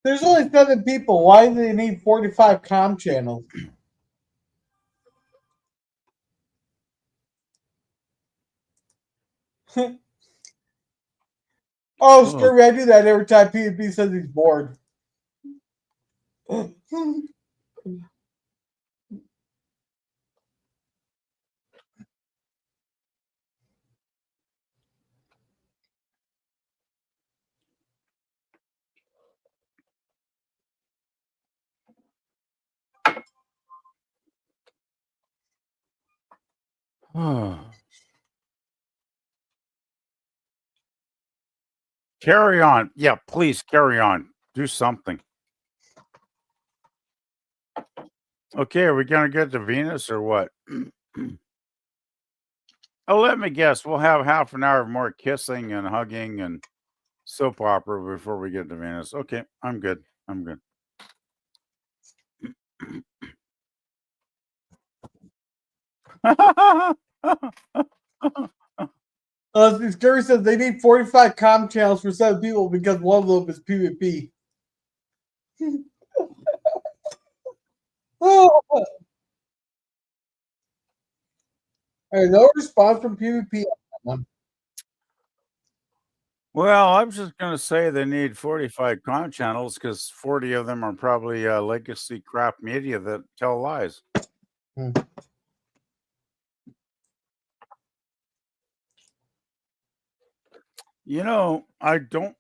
There's only 7 people. Why do they need 45 comm channels? Oh, Scurvy, I do that every time PvP says he's bored. Carry on. Yeah, please carry on. Do something. Okay, are we going to get to Venus or what? Oh, let me guess. We'll have half an hour of more kissing and hugging and soap opera before we get to Venus. Okay, I'm good. I'm good. Scurvy says they need 45 comm channels for 7 people because one of them is PvP. Oh. Hey, no response from PvP on that one. Well, I was just going to say they need 45 con channels because 40 of them are probably legacy crap media that tell lies. Hmm. You know, I don't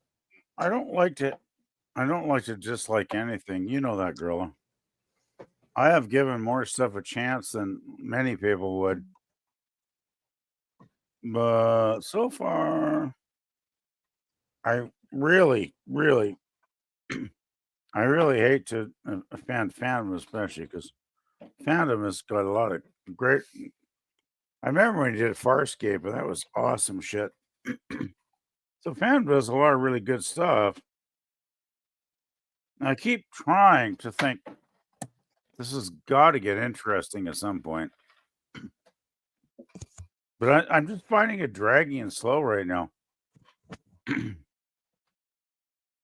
like to dislike anything. You know that, Gorilla. I have given more stuff a chance than many people would. But so far, I really, really, I really hate to offend Phantom, especially because Phantom has got a lot of great. I remember when he did Farscape, and that was awesome shit. So Fan does a lot of really good stuff. I keep trying to think this has got to get interesting at some point, but I'm just finding it draggy and slow right now.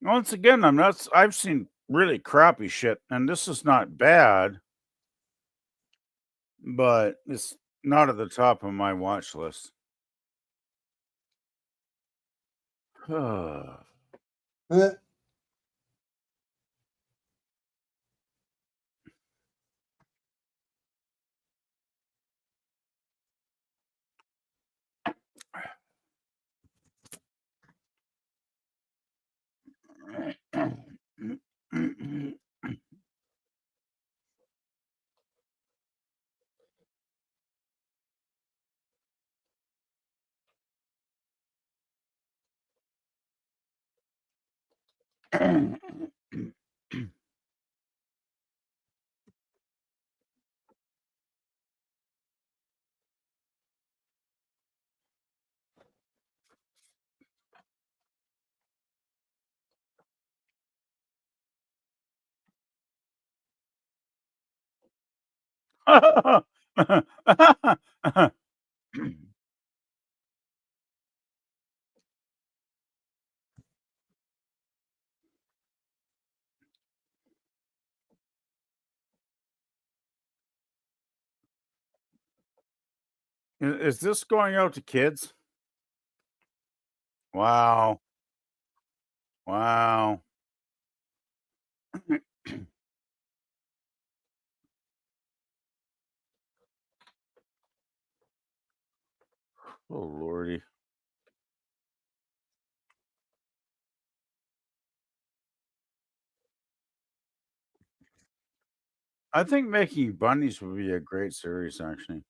Once again, I'm not. I've seen really crappy shit, and this is not bad, but it's not at the top of my watch list. Uh, Is this going out to kids? Wow. Wow. Oh, Lordy. I think making bunnies would be a great series, actually.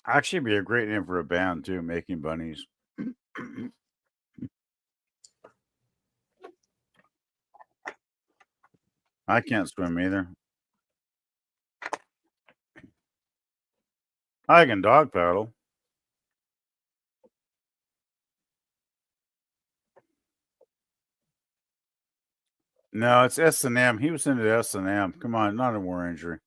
Actually, be a great name for a band, too, Making Bunnies. I can't swim either. I can dog paddle. No, it's S&M. He was into S&M. Come on, not a war injury.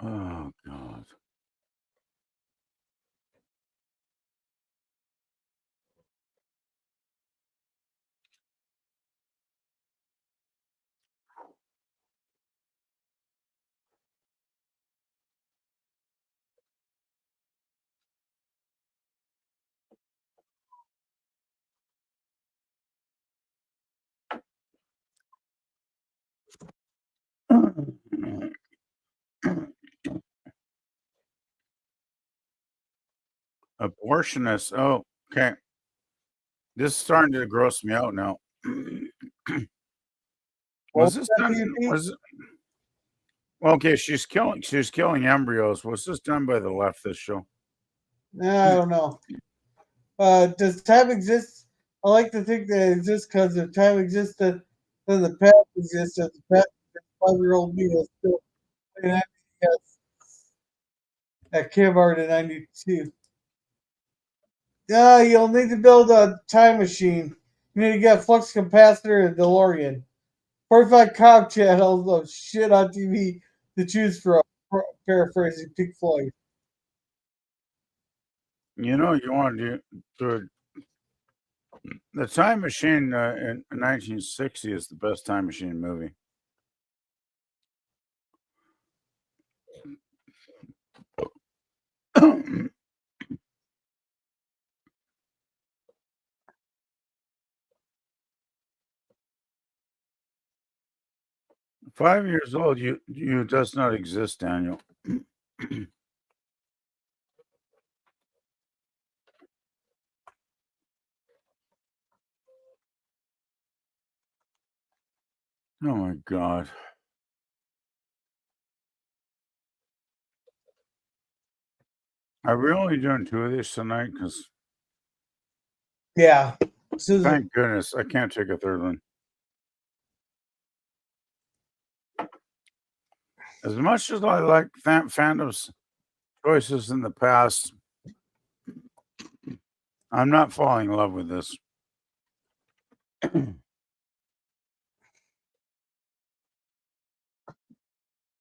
Oh, God. Abortionist. Oh, okay. This is starting to gross me out now. what Was was this that, done? PvP? Was it, okay? She's killing embryos. Was this done by the left? This show. I don't know. Does time exist? I like to think that it exists because if time existed, then the past exists. If the past 5-year-old me is still playing at Kmart in '92. Yeah, you'll need to build a time machine. You need to get a flux capacitor and DeLorean. 45 comm channels of shit on TV to choose from. Paraphrasing Pink Floyd. You know, you want to do the Time Machine in 1960 is the best Time Machine movie. $5 old. You does not exist, Daniel. Oh my God. Are we only doing two of these tonight? Because Yeah. Susan. thank goodness I can't take a third one. As much as I like Phantom's choices in the past, I'm not falling in love with this.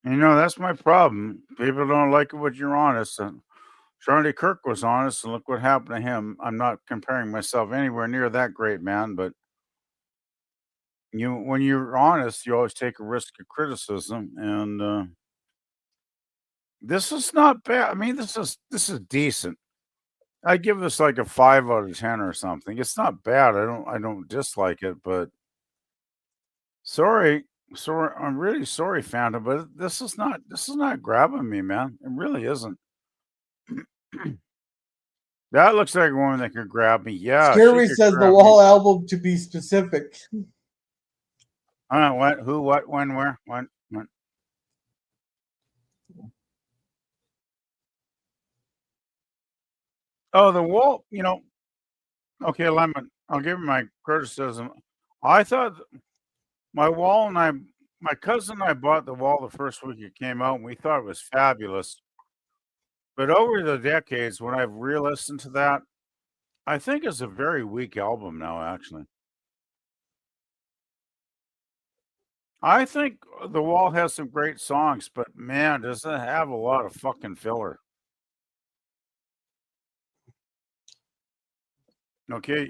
That's my problem. People don't like it when you're honest. And Charlie Kirk was honest, and look what happened to him. I'm not comparing myself anywhere near that great man, but when you're honest, you always take a risk of criticism, and this is not bad. I mean, this is decent. I give this like a 5 out of 10 or something. It's not bad. I don't dislike it, but sorry, sorry. I'm really sorry, Phantom, but this is not grabbing me, man. It really isn't. That looks like one that could grab me. Yeah, she Scary could says the grab me. Wall album to be specific. What? Who? What? When? Where? When? When? Oh, the wall. Okay, Lemon. I'll give him my criticism. I thought my wall and I, my cousin and I bought the wall the first week it came out, and we thought it was fabulous. But over the decades, when I've re-listened to that, I think it's a very weak album now. Actually, I think the wall has some great songs, but man, does it have a lot of fucking filler. Okay,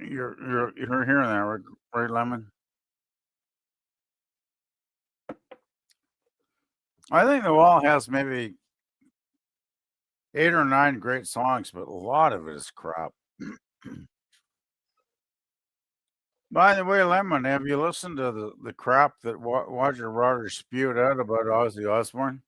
you're hearing that, right, Lemon? I think the wall has maybe 8 or 9 great songs, but a lot of it is crap. By the way, Lemon, have you listened to the crap that Roger Waters spewed out about Ozzy Osbourne?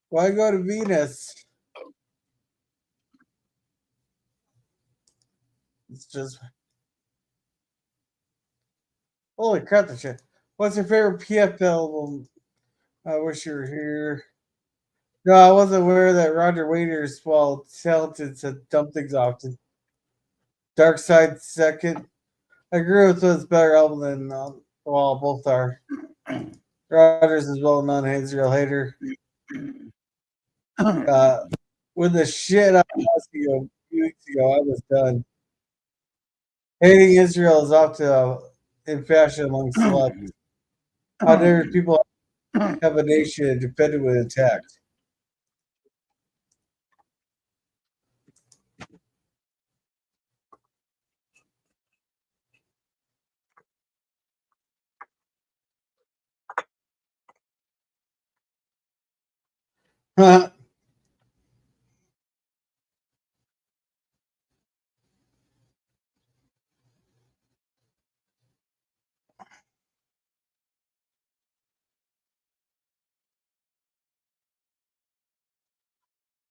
Why go to Venus? It's just holy crap! The shit. What's your favorite PF album? I wish you were here. No, I wasn't aware that Roger Waters, while talented, said dumb things often. Dark Side second. I agree with it's better album than well, both are. Rogers is well known Israel hater. With the shit I asked you a few weeks ago, I was done. Hating Israel is off to in fashion among celebs. How dare people have a nation defended when attacked?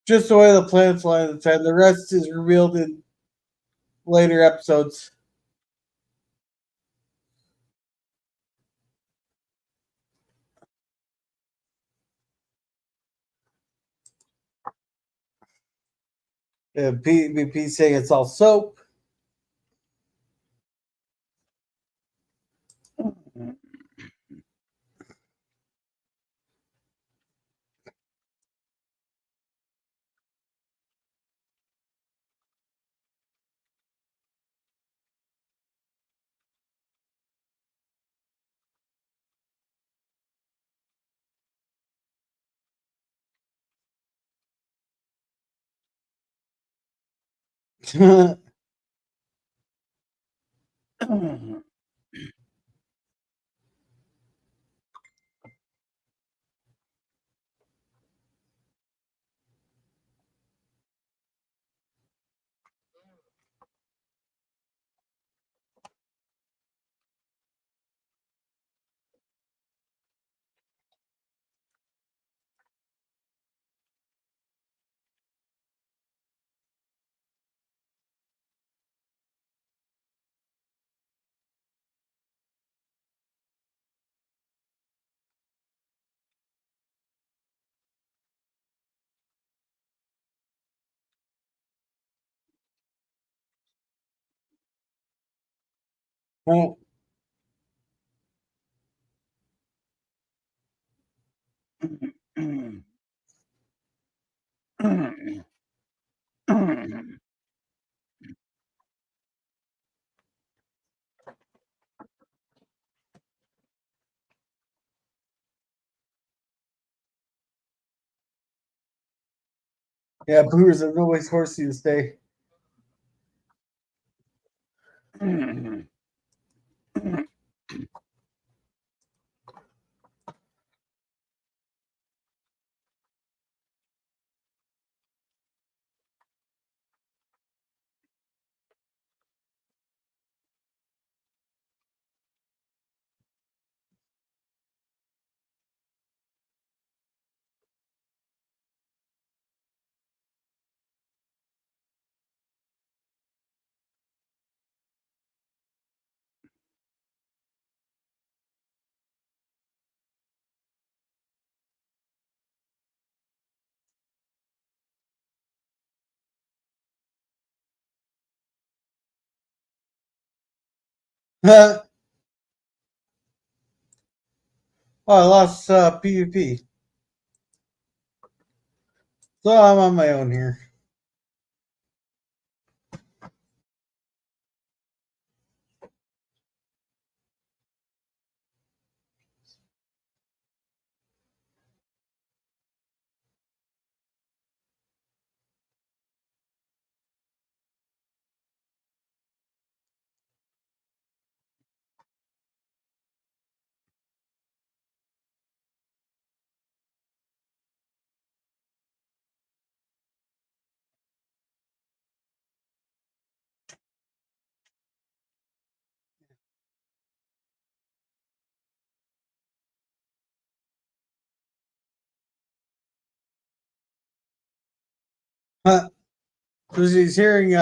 Just the way the planets line at the time. The rest is revealed in later episodes. PvP saying it's all soap. Yeah, boomers have no ways forced you to stay. Oh, I lost PvP. So I'm on my own here. Huh. Because he's hearing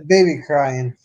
baby crying.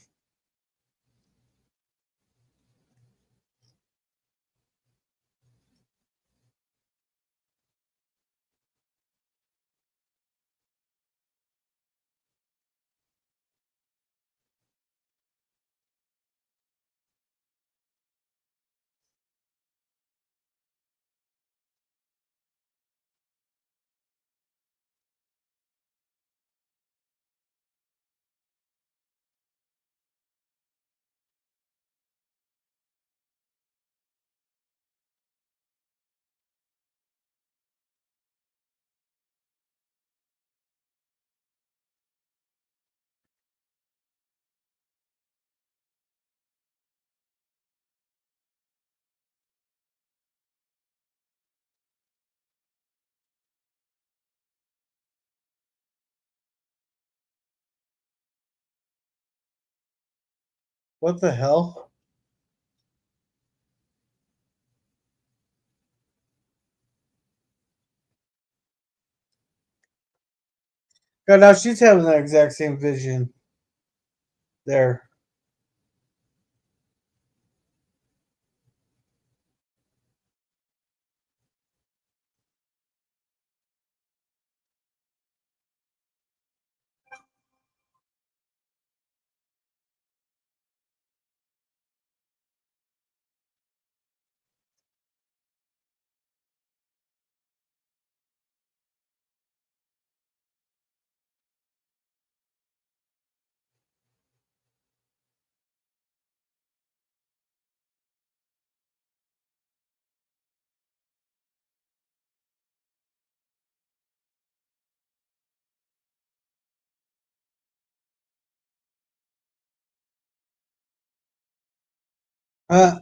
What the hell? God, now she's having that exact same vision there. Uh,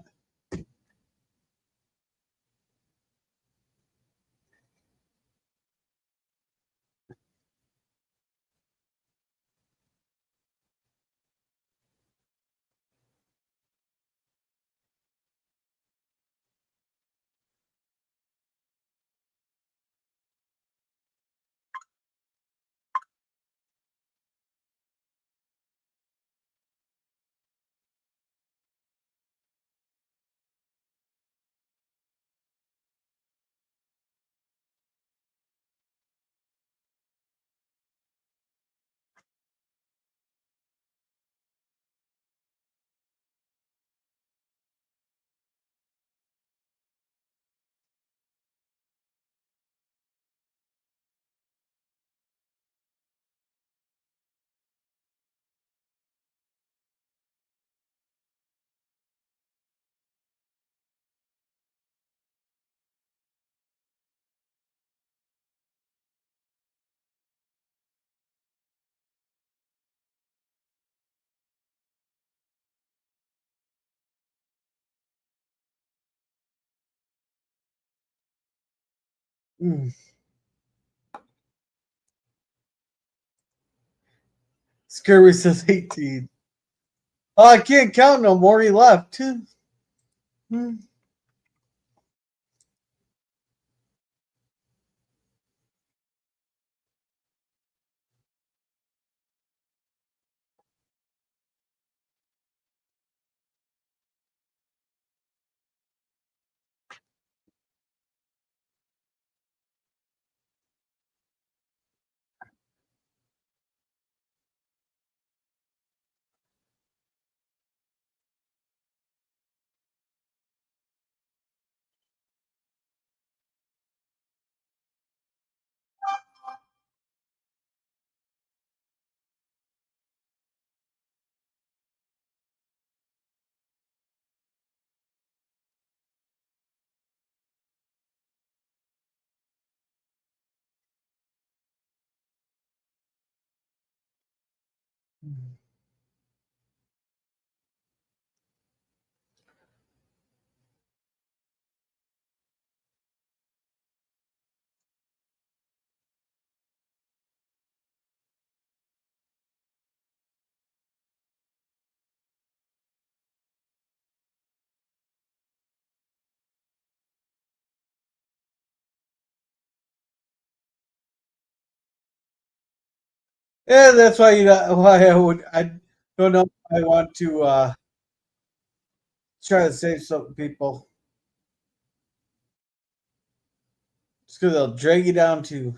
mm. Scurry says 18. Oh, I can't count no more. He left. Hmm. Yeah, that's why I don't know if I want to try to save some people. Just because they'll drag you down too.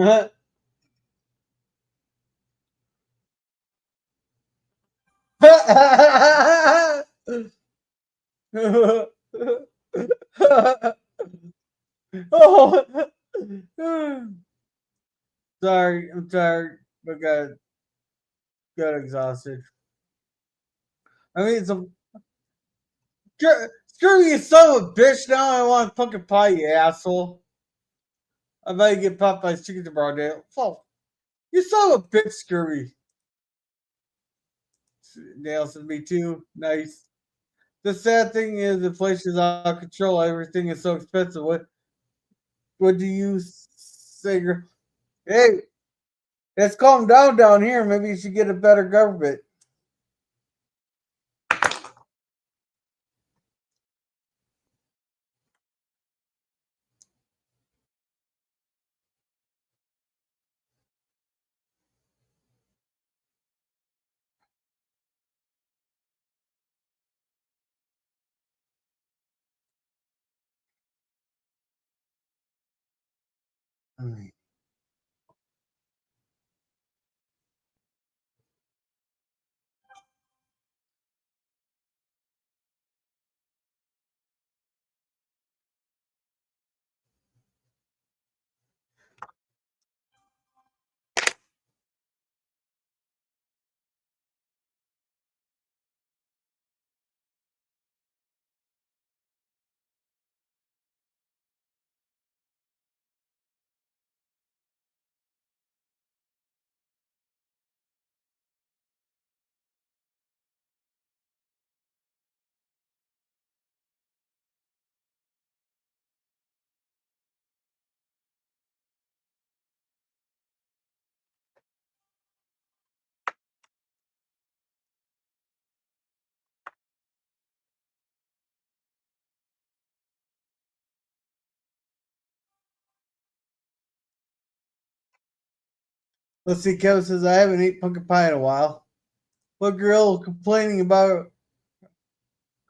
Oh, sorry, I'm tired. I got exhausted. I mean, it's a screw you, son of a bitch. Now I want pumpkin pie, you asshole. I bet you get Popeye's chicken tomorrow, Dale. Oh, you son of a bitch, Scurvy. Dale said, me too. Nice. The sad thing is, inflation is out of control. Everything is so expensive. What do you say? Hey, let's calm down here. Maybe you should get a better government. Let's see. Kevin says, I haven't eaten pumpkin pie in a while. What girl complaining about?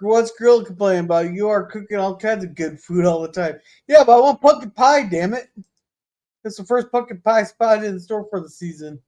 What's girl complaining about? You are cooking all kinds of good food all the time. Yeah, but I want pumpkin pie, damn it. It's the first pumpkin pie spot in the store for the season.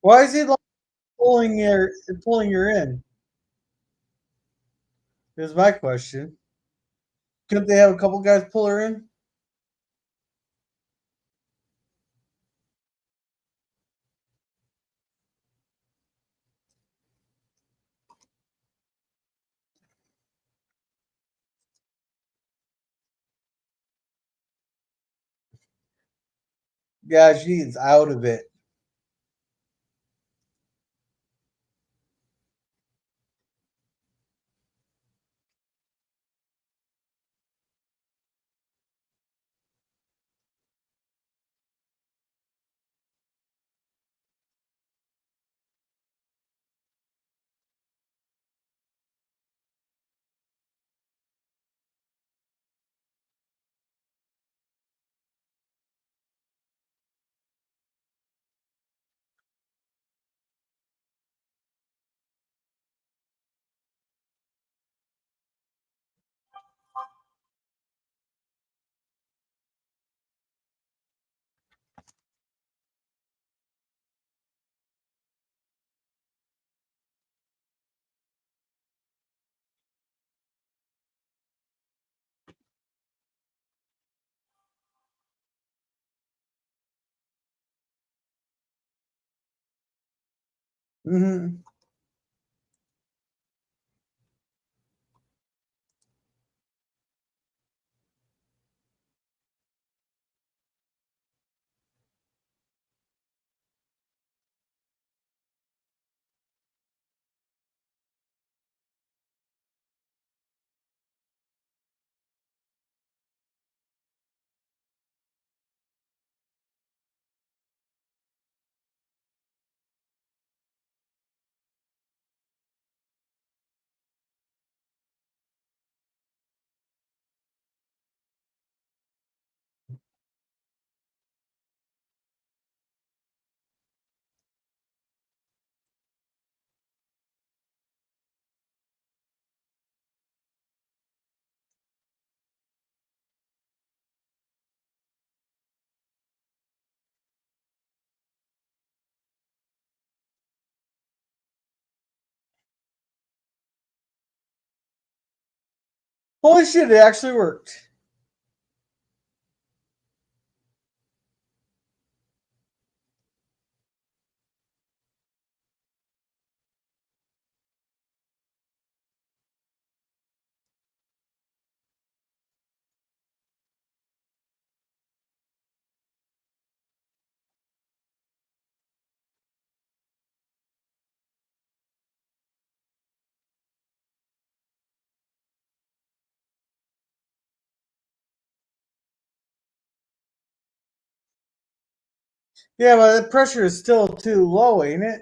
Why is he like pulling her in? Is my question. Couldn't they have a couple guys pull her in? Yeah, she's out of it. Mm-hmm. Holy shit, it actually worked. Yeah, but the pressure is still too low, ain't it?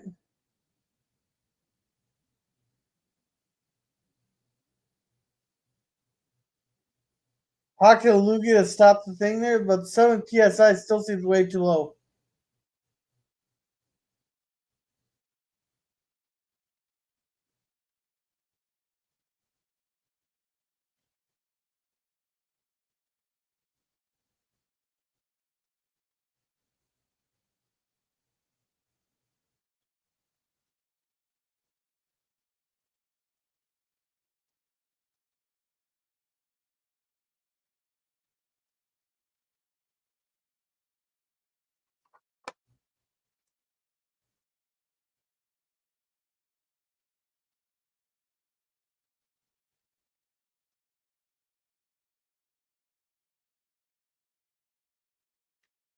How can Lugia stop the thing there? But 7 psi still seems way too low.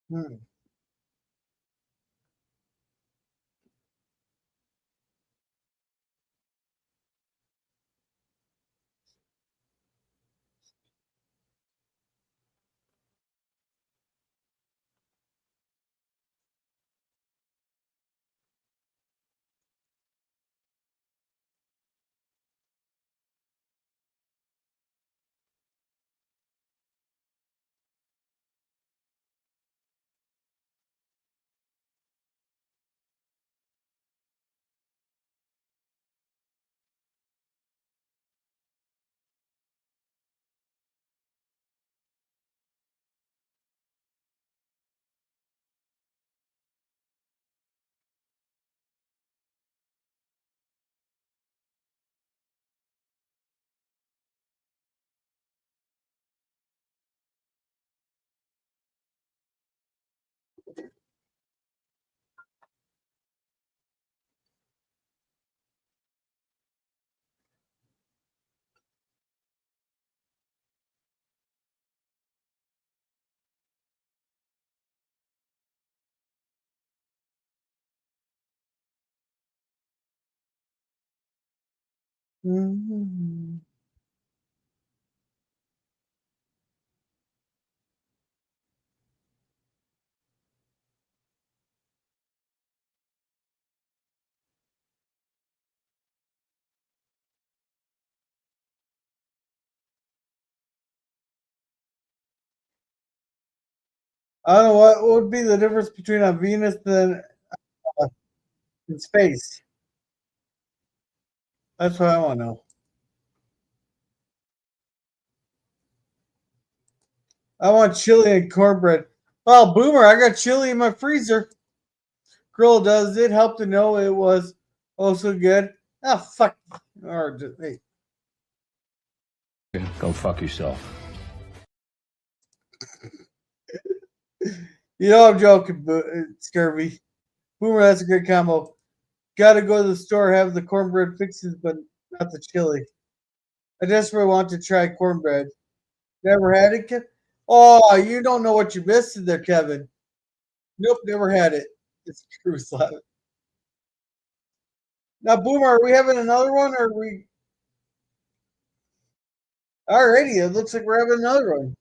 Hmm. Mm-hmm. I don't know what would be the difference between a Venus and in space. That's what I want to know. I want chili and cornbread. Oh, Boomer, I got chili in my freezer. Girl, does it help to know it was also good? Ah, fuck. Or just, hey. Go fuck yourself. You know I'm joking, but Scurvy. Boomer, that's a good combo. Gotta go to the store, have the cornbread fixes, but not the chili. I desperately want to try cornbread. Never had it, Oh, you don't know what you missed there, Kevin. Nope, never had it. It's true, Slav. Now, Boomer, are we having another one, or are we? Alrighty, it looks like we're having another one.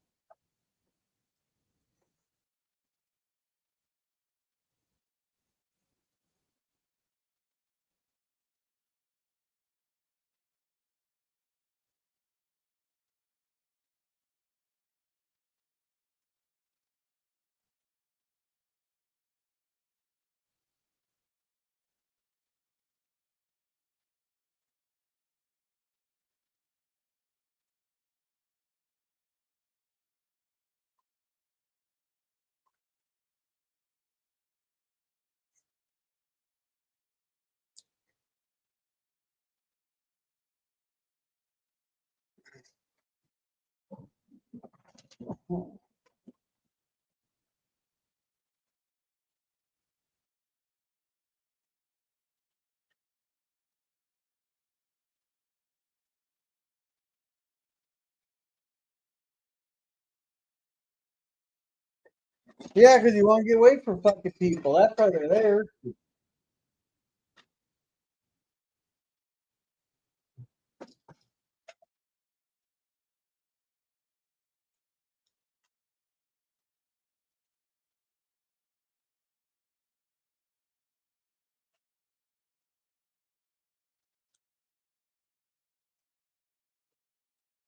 Yeah, because you want to get away from fucking people. That's why they're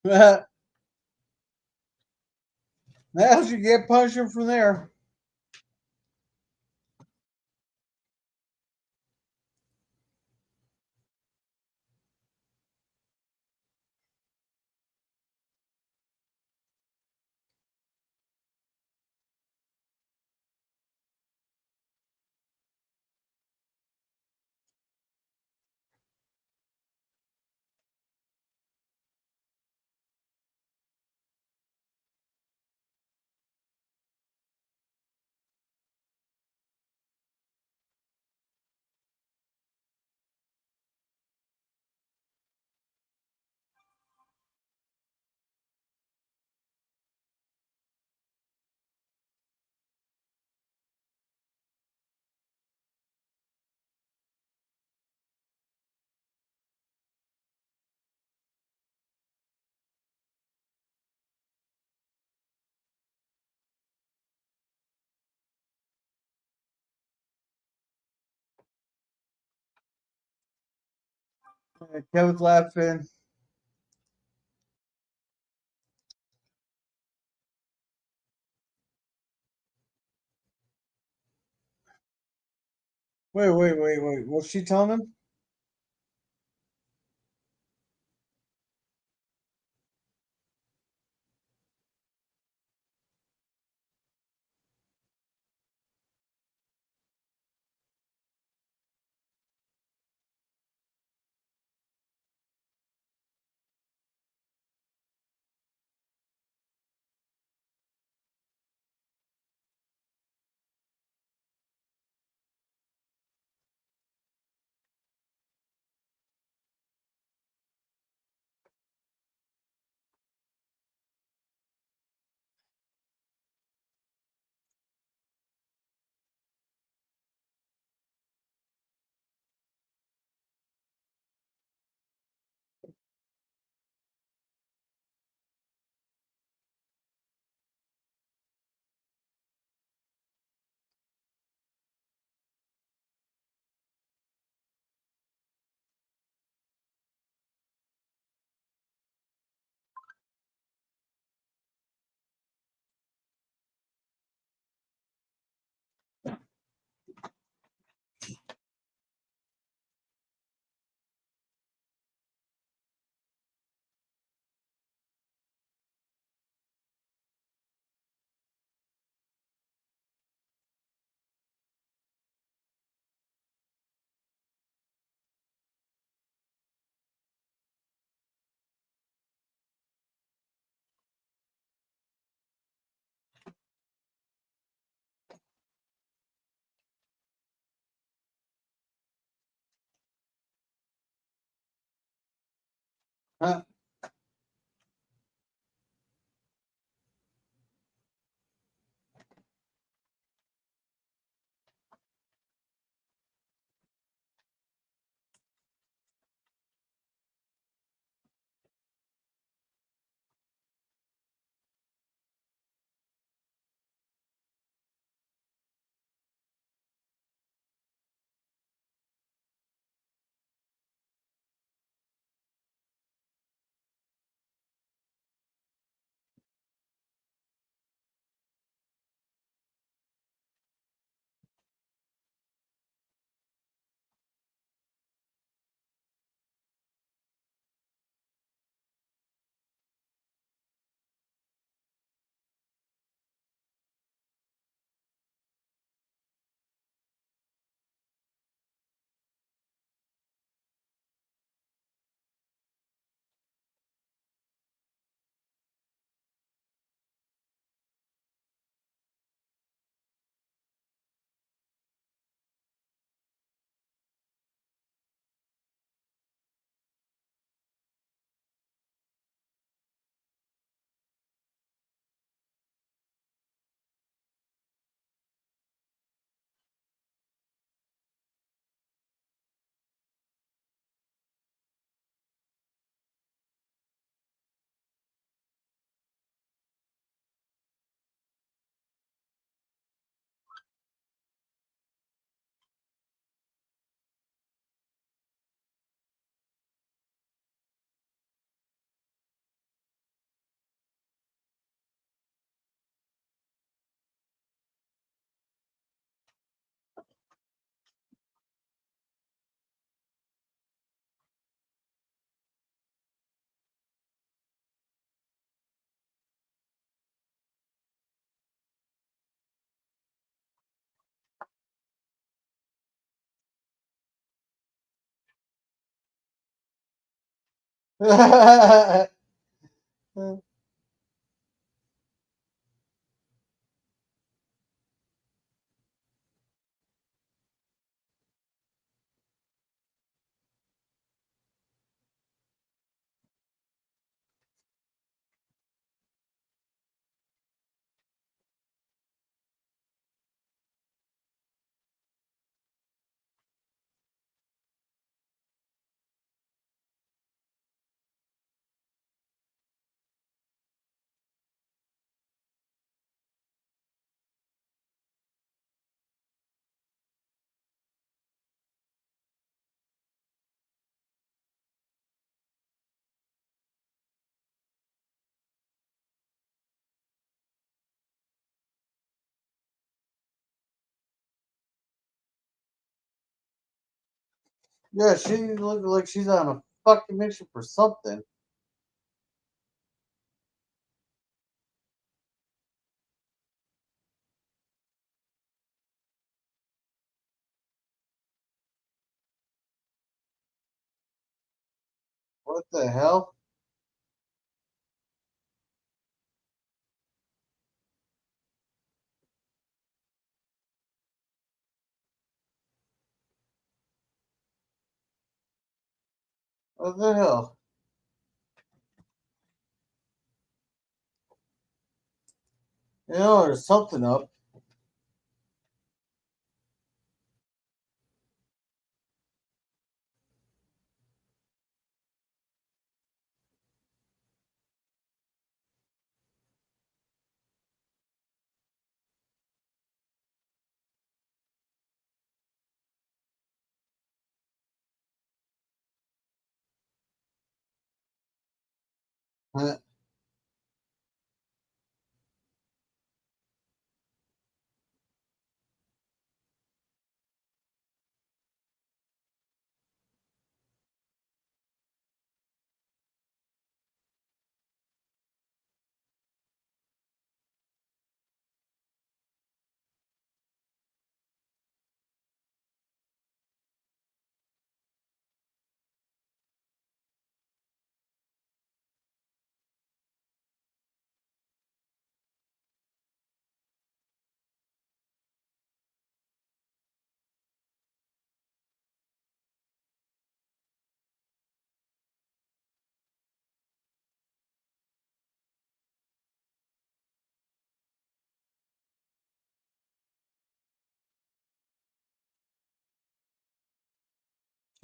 there. Now you get punishment from there. Kevin's laughing. Wait. What's she telling him? Huh? Yeah, she looks like she's on a fucking mission for something. What the hell? What the hell? You know, there's something up. Huh?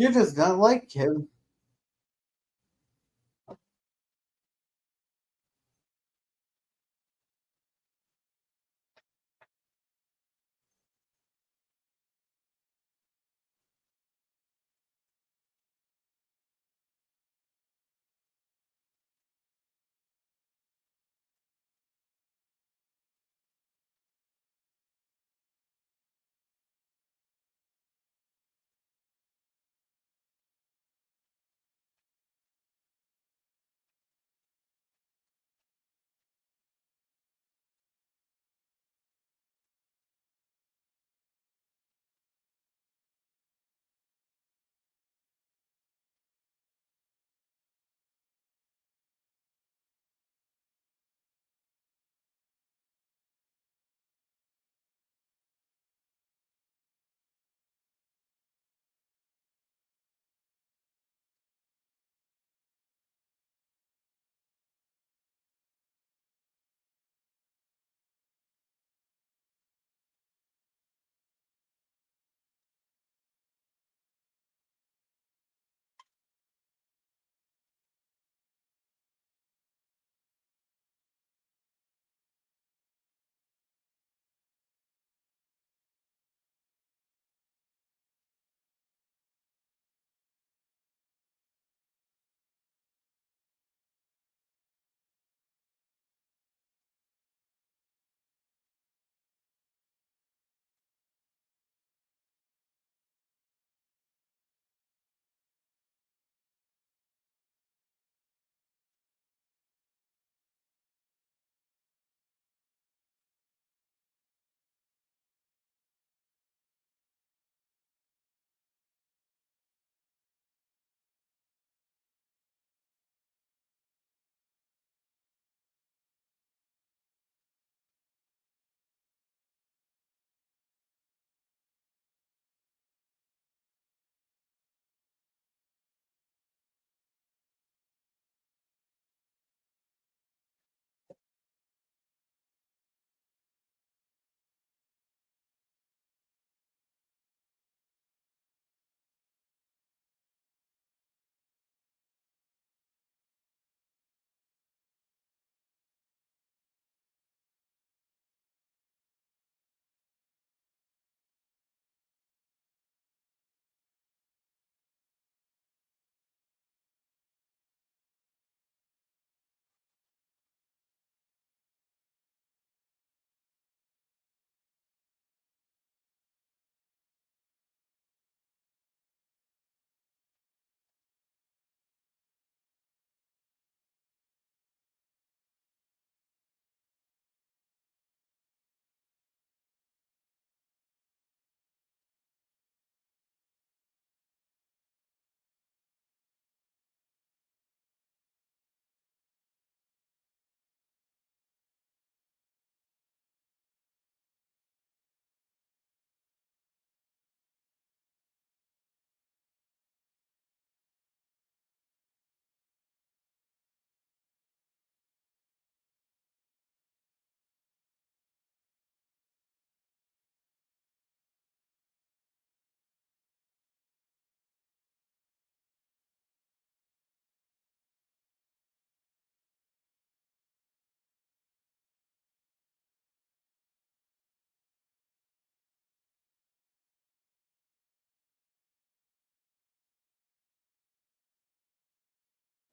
He does not like him.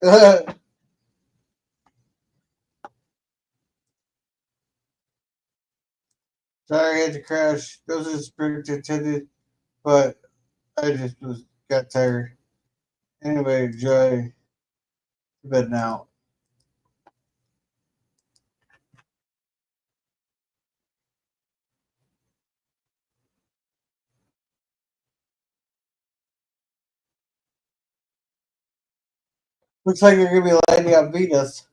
Sorry, I had to crash. Those are sprint intended, but I just got tired. Anyway, enjoy the bed now. Looks like you're gonna be landing on Venus.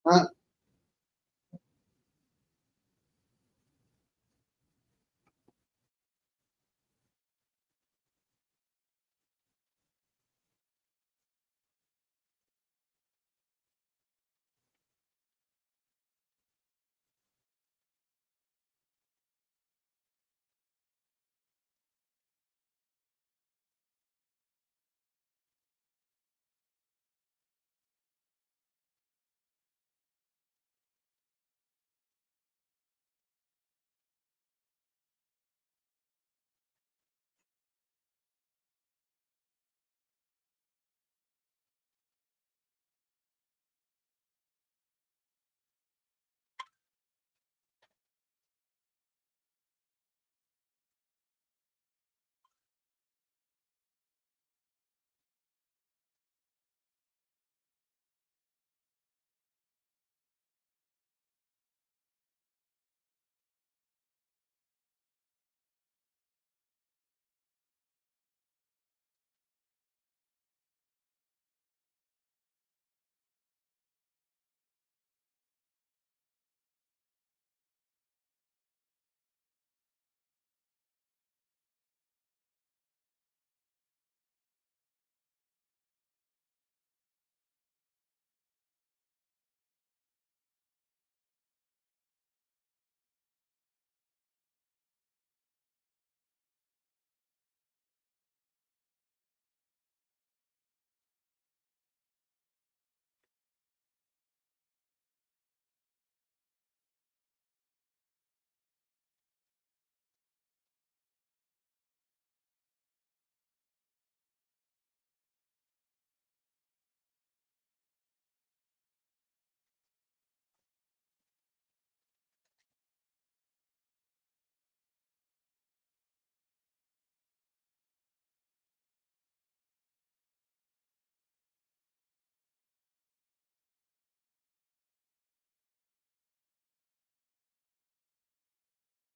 Huh?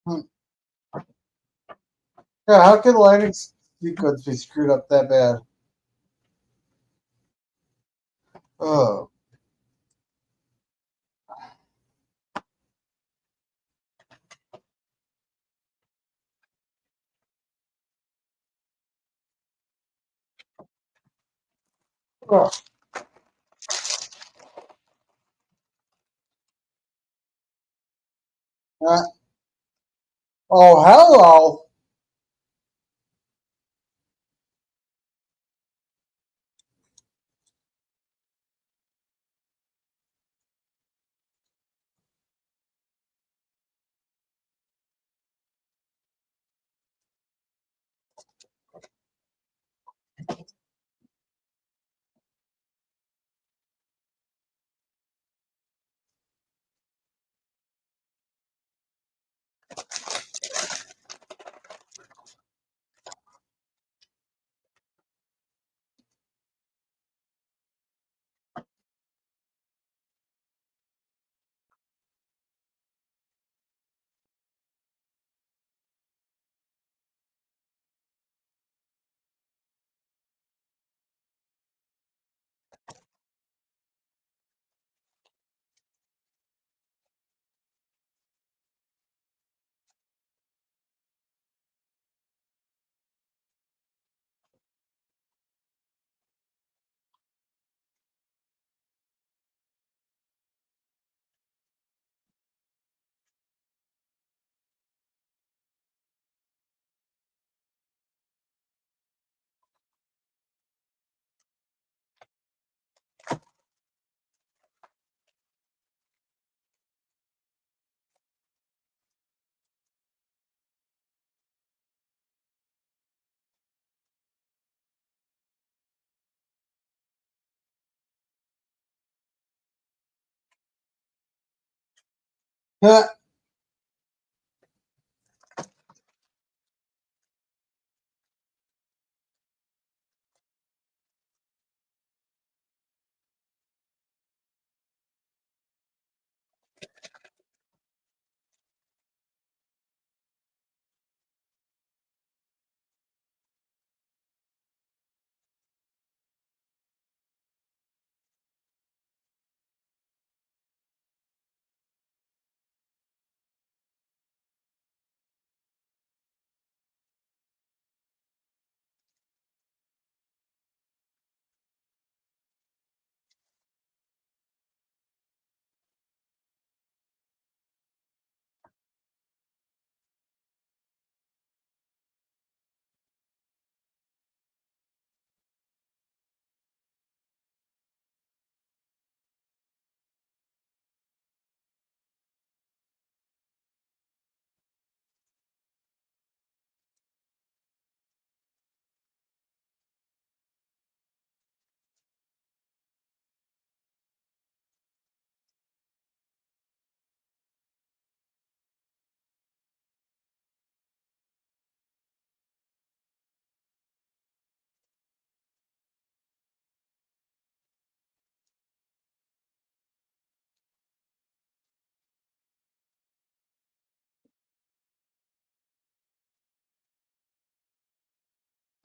Hmm. Yeah, how could the lighting sequence be screwed up that bad? Oh. Oh, uh, oh hello. Huh.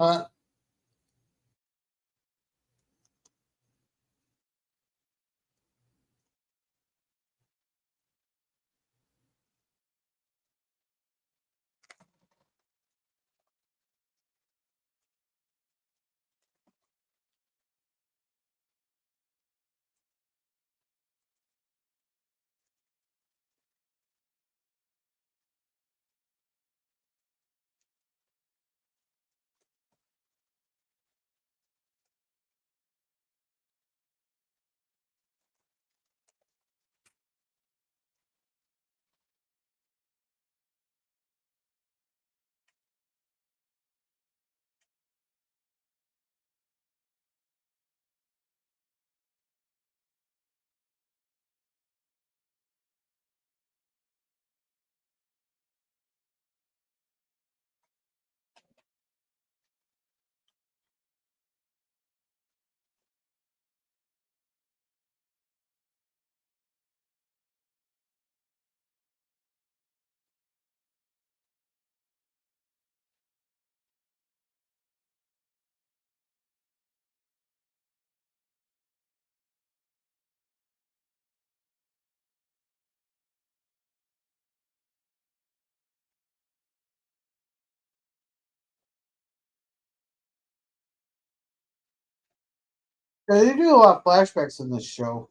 Uh, yeah, they do a lot of flashbacks in this show.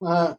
Uh,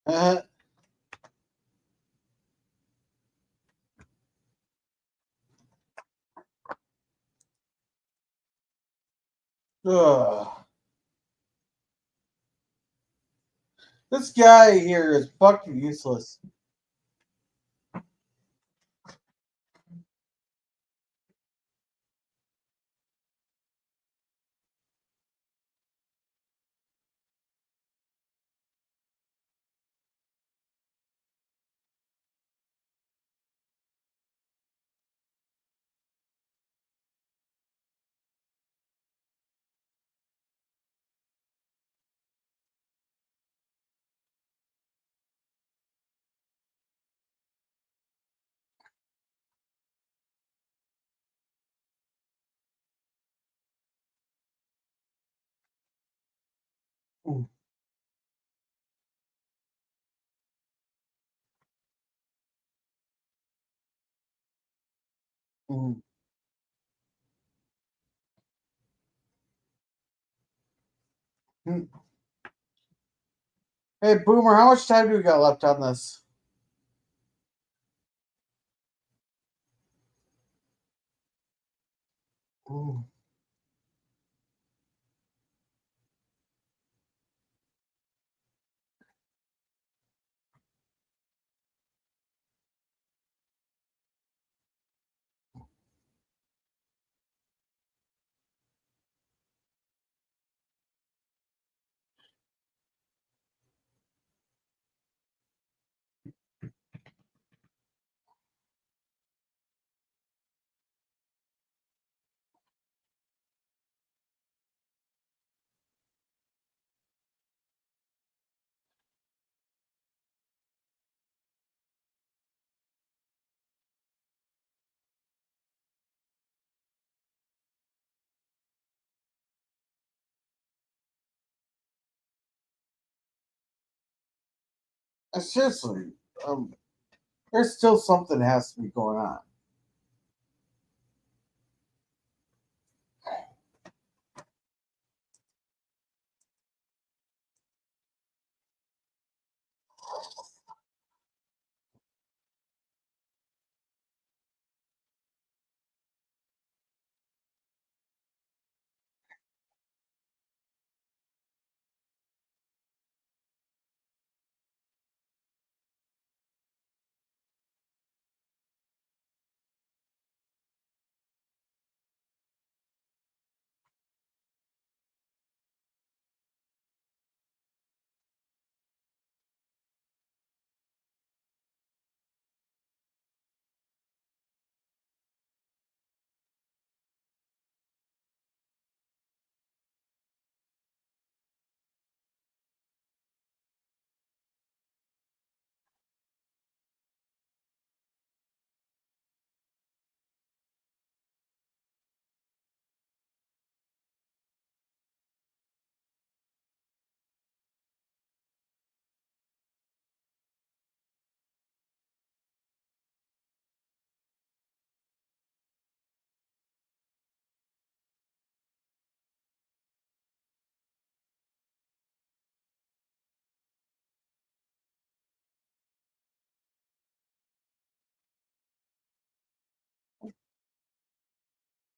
Uh, ugh. This guy here is fucking useless. Mm, mm, mm. Hey, Boomer, how much time do we got left on this? Mm. Seriously, um, there's still something that has to be going on.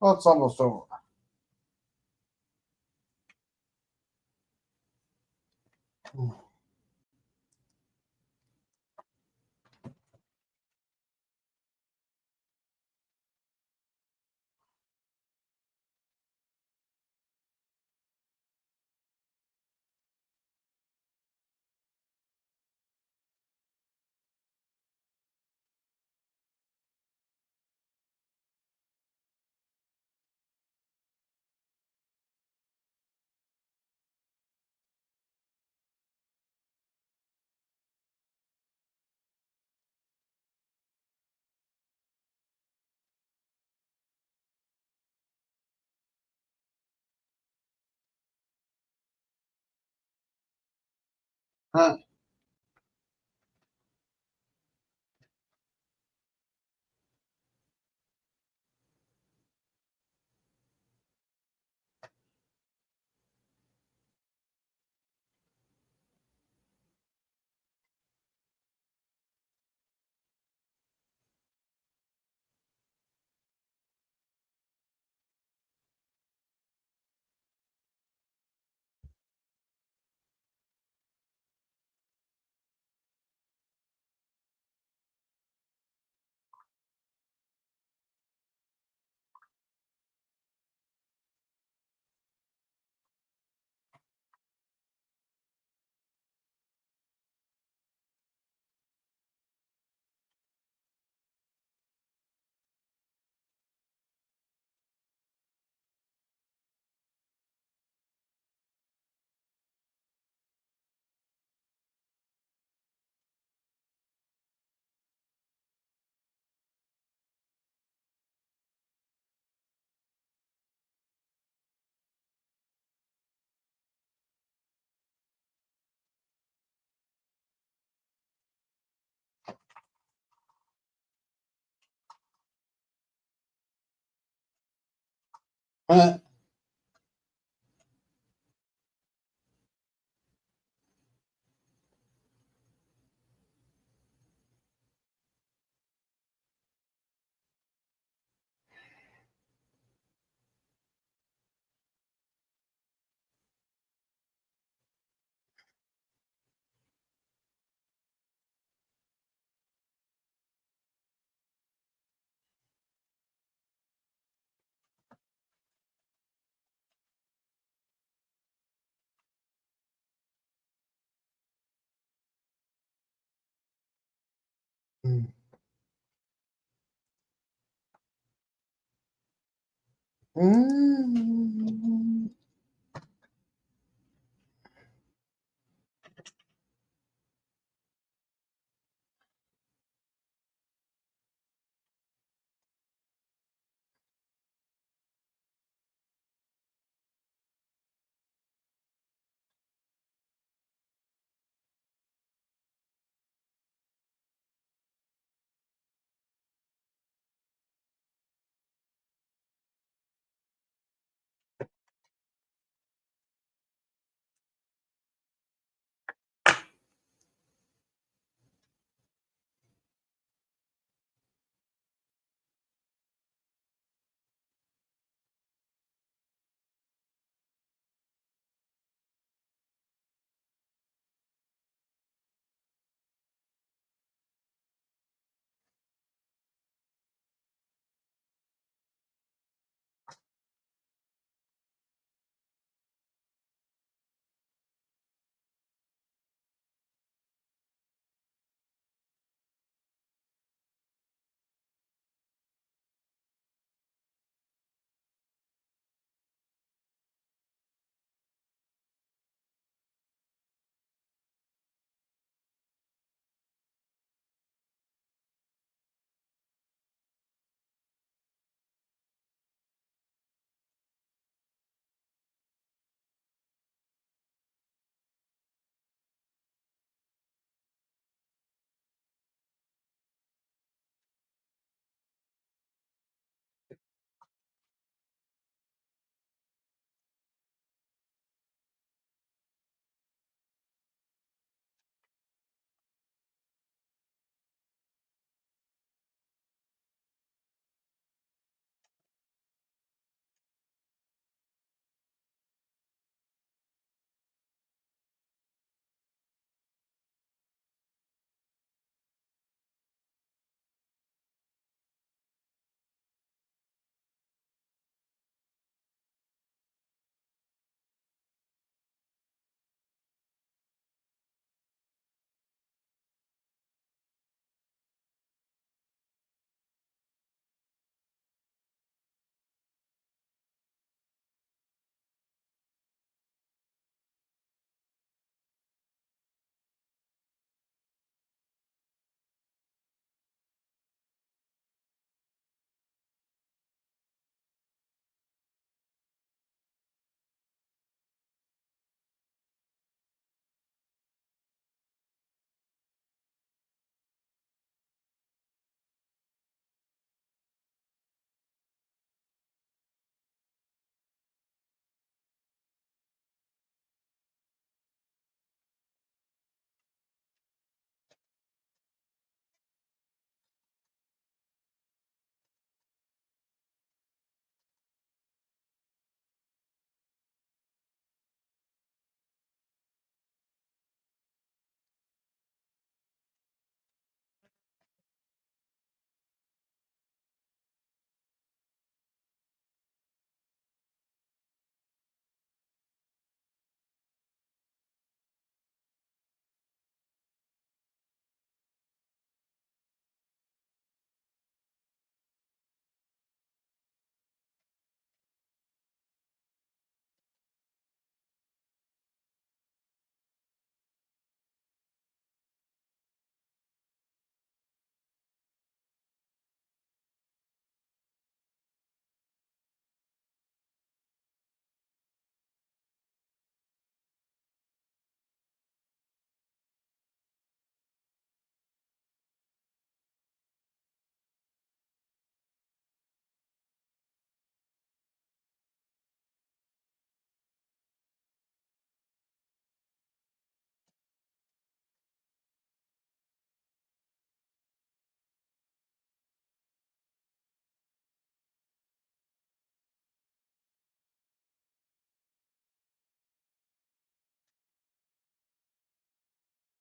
Well, it's almost over. Huh. Uh, mm. Mm.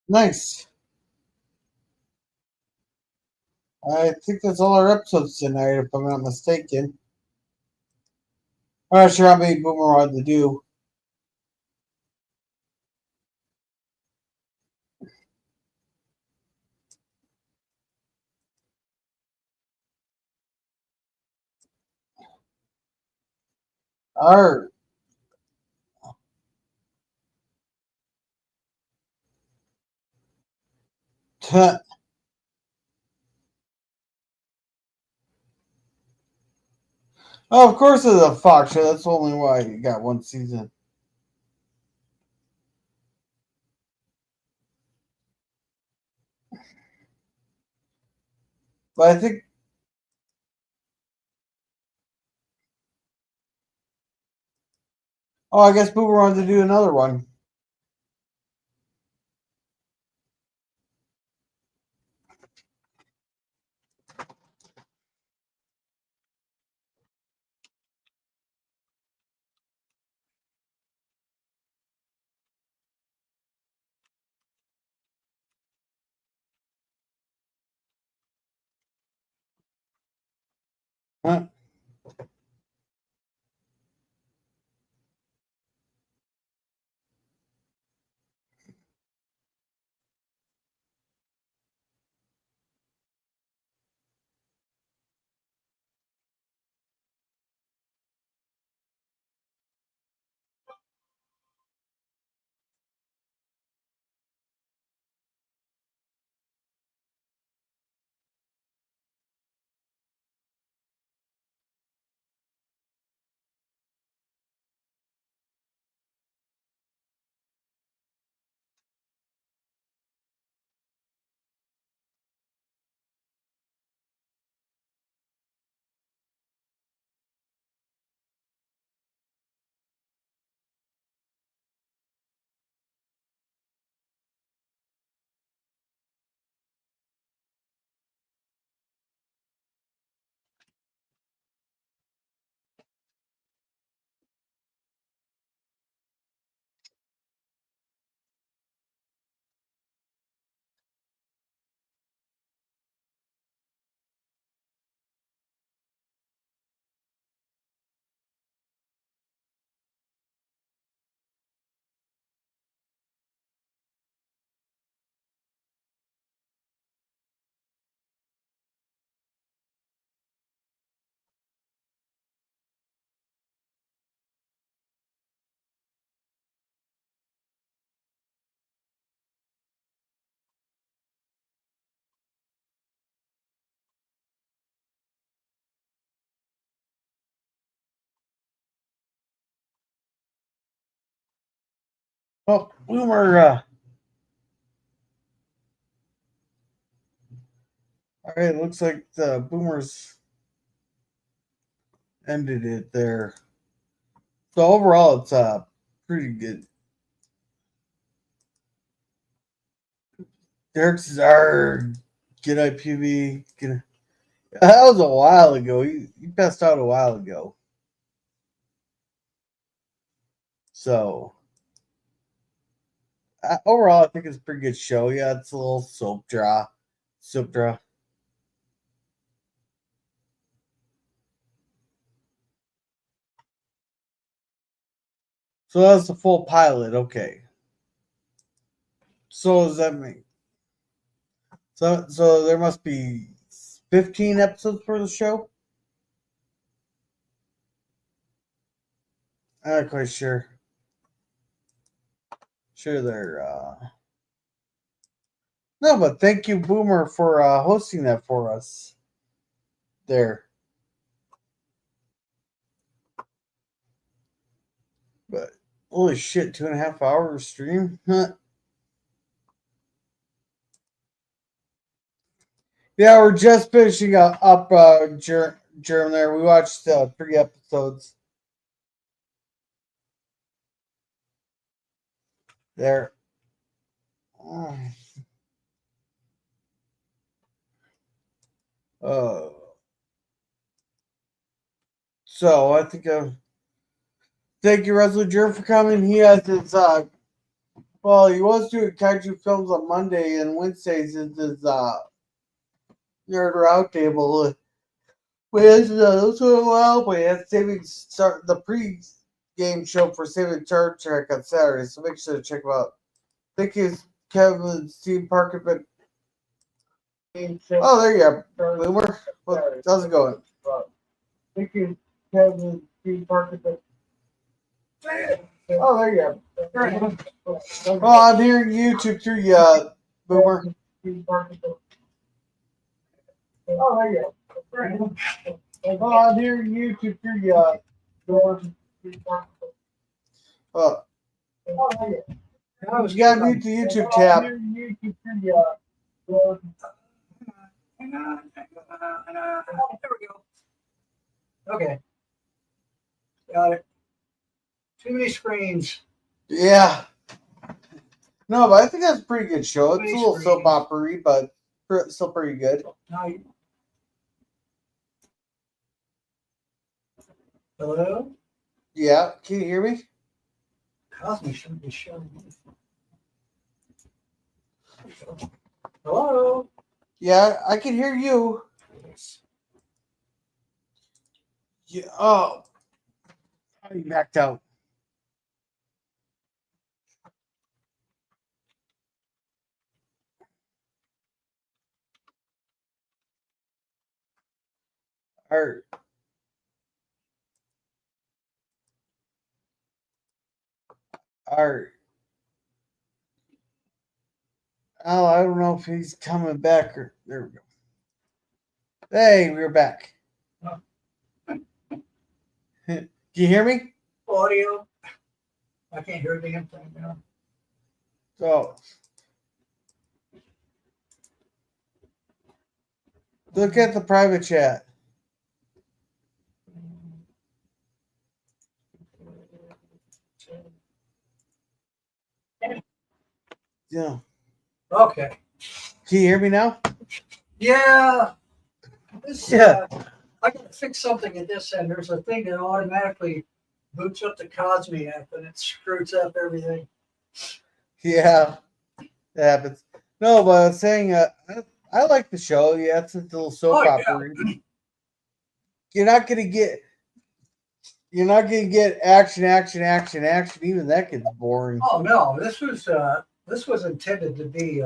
Nice. I think that's all our episodes tonight, if I'm not mistaken. I'm not sure how many Boomer wanted to do. Alright. Oh, of course it's a Fox show. That's only why you got one season. But I think. Oh, I guess Boomer wanted to do another one. Huh? Well, Boomer. All right, looks like the Boomers ended it there. So overall, it's pretty good. Derek Cesar, get IPV. That was a while ago. He passed out a while ago. So overall, I think it's a pretty good show. Yeah, it's a little soap draw. Soap draw. So that's the full pilot. Okay. So does that mean? So there must be 15 episodes for the show. I'm not quite sure. Sure, they're. No, but thank you, Boomer, for hosting that for us. There. But holy shit, 2.5 hour stream? Huh. Yeah, we're just finishing up Germ there. We watched 3 episodes. There. Uh, so I think thank you, Wrestler Germ, for coming. He has his Well, he was doing kaiju films on Monday, and Wednesdays is his nerd round table. With we had saving start the pre-game show for Saving Star Trek on Saturday, so make sure to check him out. Thank you, Kevin, Steve Parker, but oh, there you go, Boomer. How's it going? Thank you, Kevin, Steve Parker, but oh, there you go. Oh, I'm hearing YouTube through you, Boomer. Oh, there you go. Oh, I'm hearing YouTube through you, Boomer. Oh, there you go. You gotta mute the YouTube tab. Hang on. There we go. Okay. Got it. Too many screens. Yeah. No, but I think that's a pretty good show. It's a little soap opera-y, but still pretty good. Hello? Yeah, can you hear me? Cosme shouldn't be showing me. Hello? Yeah, I can hear you. Yeah. Oh, you backed out. All right. Oh, I don't know if he's coming back or there we go. Hey, we're back. Can you hear me? Audio. I can't hear the damn thing now. So look at the private chat. Yeah. Okay. Can you hear me now? Yeah. Yeah. I gotta fix something at this end. There's a thing that automatically boots up the Cosme app and it screws up everything. Yeah. It happens. No, but I was saying I like the show. Yeah, it's a little soap opera. You're not gonna get action. Even that gets boring. Oh no, this was intended to be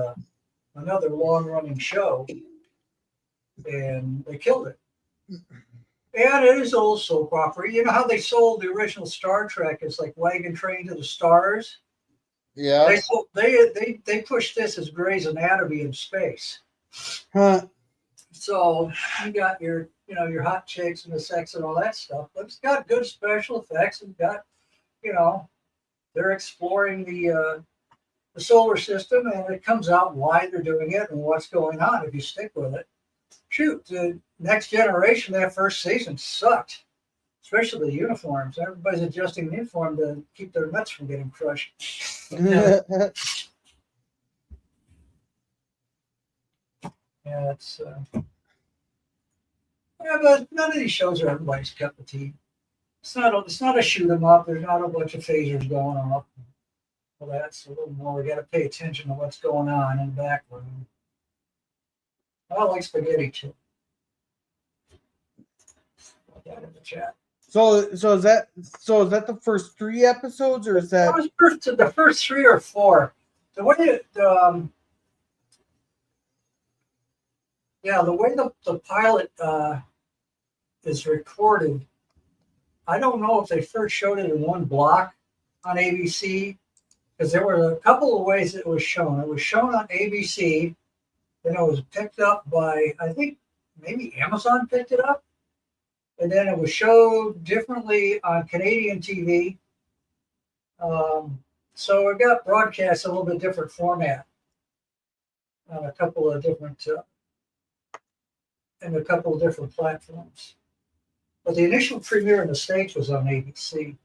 another long-running show, and they killed it. And it is a little soap opera. You know how they sold the original Star Trek as like Wagon Train to the Stars? Yeah. They pushed this as Grey's Anatomy in space. Huh. So you got your hot chicks and the sex and all that stuff, but it's got good special effects and got, they're exploring the solar system, and it comes out why they're doing it and what's going on if you stick with it. Shoot, the Next Generation, that first season sucked, especially the uniforms. Everybody's adjusting the uniform to keep their nuts from getting crushed. Yeah, it's but none of these shows are everybody's cup of tea. It's not a shoot 'em up. There's not a bunch of phasers going off. Well, that's a little more. We got to pay attention to what's going on in the background. I like spaghetti too. Put that in the chat. So is that the first 3 episodes, or is that the first 3 or 4? The way the way the pilot is recorded, I don't know if they first showed it in one block on ABC, because there were a couple of ways it was shown. It was shown on ABC, then it was picked up by, I think maybe Amazon picked it up, and then it was showed differently on Canadian TV. So it got broadcast a little bit different format on a couple of different platforms. But the initial premiere in the States was on ABC.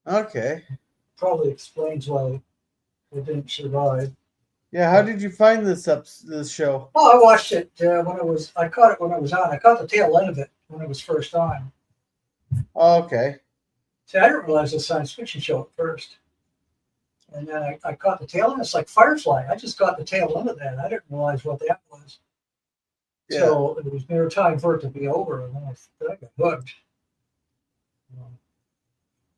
okay? Probably explains why it didn't survive. Yeah, how did you find this show? Oh, I watched it I caught it when it was on. I caught the tail end of it when it was first on. Okay. See, I didn't realize it was a science fiction show at first. and then I caught the tail end. It's like Firefly. I just caught the tail end of that. I didn't realize what that was. Yeah. So it was near time for it to be over, and then I got hooked.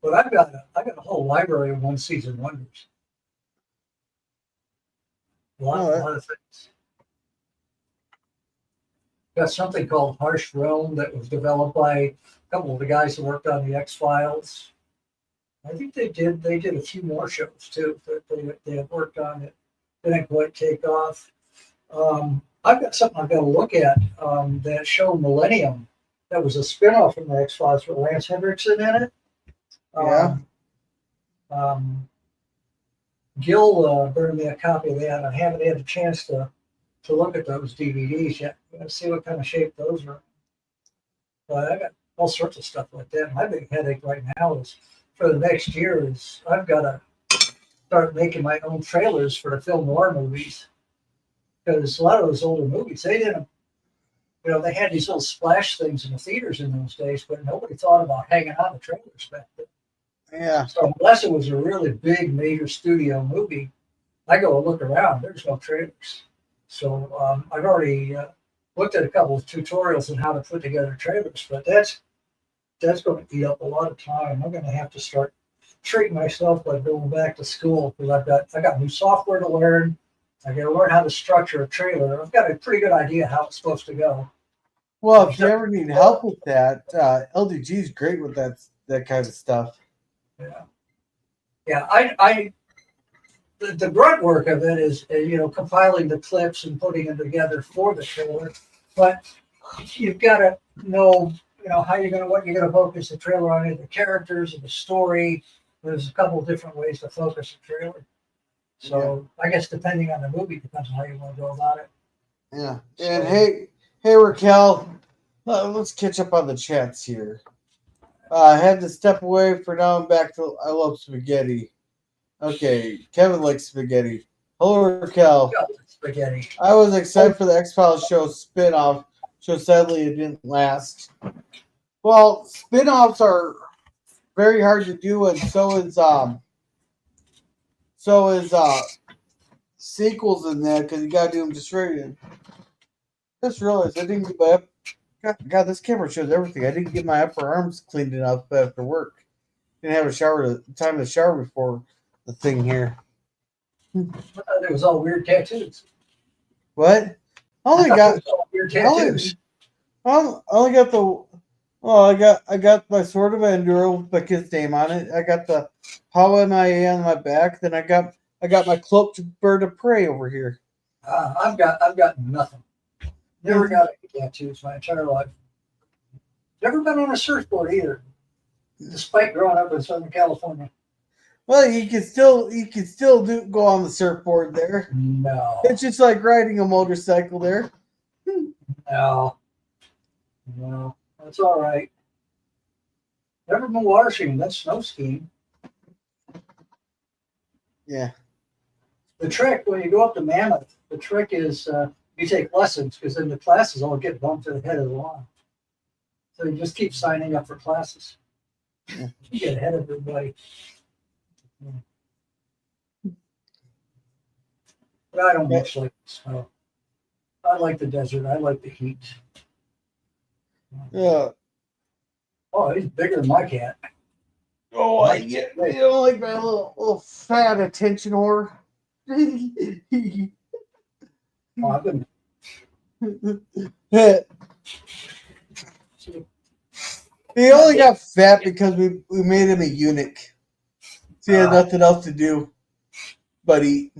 But I got a whole library of one season wonders. A lot of things. Got something called Harsh Realm that was developed by a couple of the guys who worked on the X-Files. I think they did a few more shows too that they had worked on that didn't quite take off. I've got something I've got to look at. That show Millennium, that was a spinoff from the X-Files with Lance Henriksen in it. Gil burned me a copy of that. I haven't had a chance to look at those DVDs yet. Let's see what kind of shape those are. But I got all sorts of stuff like that. My big headache right now is for the next year is I've got to start making my own trailers for the film noir movies, because a lot of those older movies, they didn't, they had these little splash things in the theaters in those days, but nobody thought about hanging on the trailers back then. Yeah. So unless it was a really big major studio movie, I go and look around. There's no trailers. So I've already looked at a couple of tutorials on how to put together trailers, but that's going to eat up a lot of time. I'm going to have to start treating myself like going back to school, because I got new software to learn. I got to learn how to structure a trailer. I've got a pretty good idea how it's supposed to go. Well, if you ever need help with that, LDG is great with that kind of stuff. Yeah. The grunt work of it is, compiling the clips and putting them together for the trailer. But you've got to know, what you're going to focus the trailer on, the characters and the story. There's a couple of different ways to focus a trailer. So I guess depending on the movie, depends on how you want to go about it. Yeah. And hey Raquel, let's catch up on the chats here. I had to step away for now and back to I love spaghetti. Okay, Kevin likes spaghetti. Hello, Raquel. Spaghetti. I was excited for the X-Files show spin-off. So sadly it didn't last. Well, spin-offs are very hard to do, and so is sequels in that, because you gotta do them just right. Just realized I didn't get my God, this camera shows everything. I didn't get my upper arms cleaned enough after work. Didn't have time to shower before the thing here. It was all weird tattoos. What? I only got weird tattoos. I got my Sword of Enduro with my kid's name on it. I got the How MIA on my back. Then I got my cloaked bird of prey over here. I've got nothing. Never got any tattoos my entire life. Never been on a surfboard either, despite growing up in Southern California. Well, you can still go on the surfboard there. No, it's just like riding a motorcycle there. No, that's all right. Never been water skiing. That's snow skiing. Yeah. The trick when you go up to Mammoth, the trick is you take lessons, because then the classes all get bumped to the head of the lawn. So you just keep signing up for classes. Yeah. You get ahead of everybody. But I don't much like snow. I like the desert. I like the heat. Yeah. Oh, he's bigger than my cat. Oh, I get like my little fat attention whore. Oh, I've been. He only got fat because we made him a eunuch. So he had nothing else to do but eat.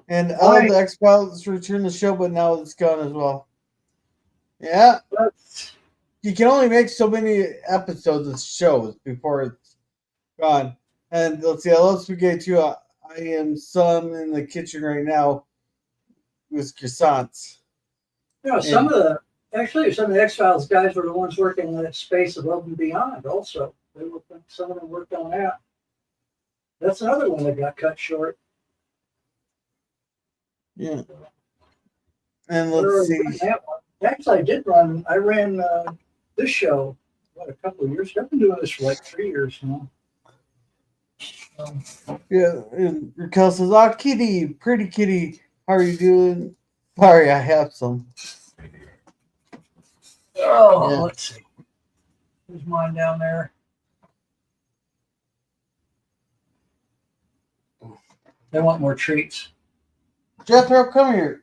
And all the X-Files returned the show, but now it's gone as well. Yeah. You can only make so many episodes of shows before it's gone. And let's see, I love spaghetti too. I am some in the kitchen right now with croissants. Some of the X-Files guys were the ones working in that space above and beyond also. Some of them worked on that. That's another one that got cut short. Yeah. And let's see. Actually, I ran this show, a couple of years ago. I've been doing this for like 3 years now. Yeah, and Raquel says, "Oh, kitty, pretty kitty, how are you doing?" Sorry, I have some. Oh, Yeah. let's see. There's mine down there. They want more treats. Jethro, come here.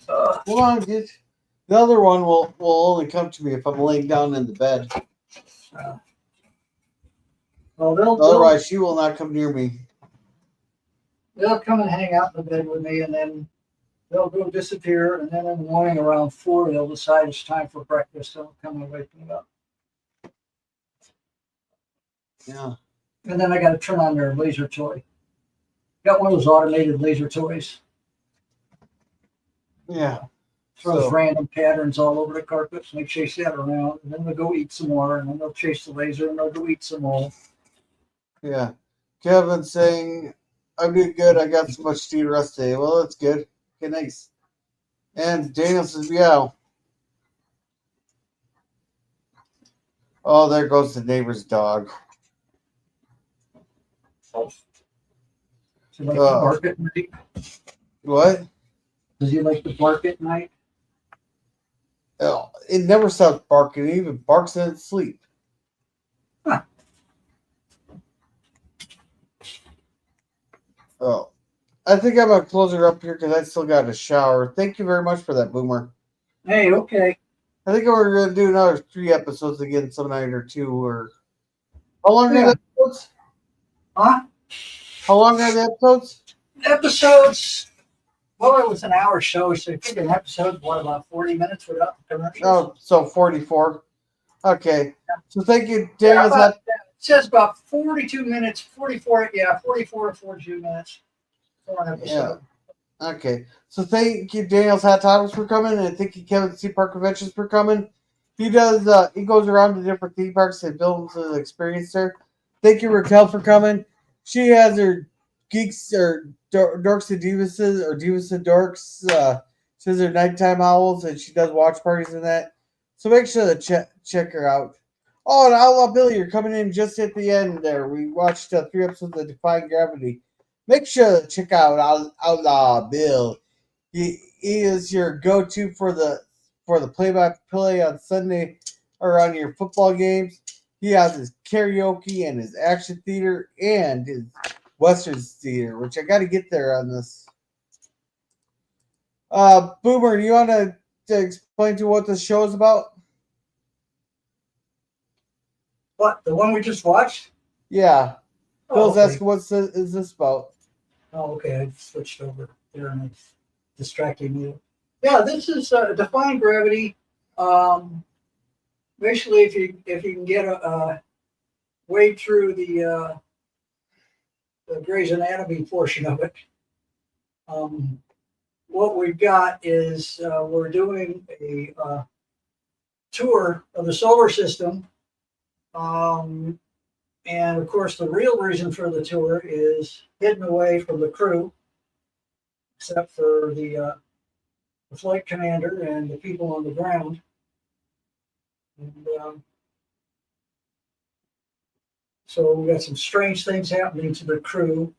Uh, Come on, get. The other one will only come to me if I'm laying down in the bed. well, Otherwise, she will not come near me. they'll come and hang out in the bed with me, and then they'll go disappear. And then in the morning around 4, they'll decide it's time for breakfast. They'll come and wake me up. Yeah. And then I got to turn on their laser toy. Got one of those automated laser toys. Yeah. Throws So- random patterns all over the carpet, and they chase that around, and then they'll go eat some more, and then they'll chase the laser, and they'll go eat some more. Yeah. Kevin saying, "I'm doing good. I got so much to eat the rest today." Well, that's good. Okay, nice. And Daniel says, "Yeah." Oh, there goes the neighbor's dog. Does he like to bark at night? What? Does he like to bark at night? Oh, it never stops barking. It even barks in its sleep. Huh. Oh, I think I'm gonna close her up here because I still got a shower. Thank you very much for that, Boomer. Hey, okay. I think we're gonna do another 3 episodes again some night or 2. Or how long are the episodes? Huh? How long are the episodes? Episodes. Well, it was an hour show, so I think an episode, what, about 40 minutes without commercials? Oh, so 44. Okay. So thank you, Yeah, Daniel. about, it says about 42 minutes, 44, yeah, 44 or 42 minutes for an episode. Yeah. Okay. So thank you, Daniel's Hot Topics for coming, and thank you, Kevin C. Park Conventions for coming. He does. He goes around to different theme parks and builds his experience there. Thank you, Raquel, for coming. She has her geeks or dorks and divuses or divas and dorks. She has her nighttime owls, and she does watch parties and that. So make sure to check her out. Oh, and Outlaw Billy, you're coming in just at the end there. We watched 3 episodes of Defying Gravity. Make sure to check out Outlaw Bill. He is your go-to for the play-by-play on Sunday or on your football games. He has his karaoke and his action theater and his Western theater, which I got to get there on this. Boomer, do you want to explain to what the show is about? What, the one we just watched? Yeah. Bill's okay. asking, what is this about? Oh, okay. I switched over there and it's distracting you. Yeah, this is Defying Gravity. Basically, if you can get a way through the Grey's Anatomy portion of it, what we've got is we're doing a tour of the solar system. And of course, the real reason for the tour is hidden away from the crew, except for the flight commander and the people on the ground. And, so we've got some strange things happening to the crew.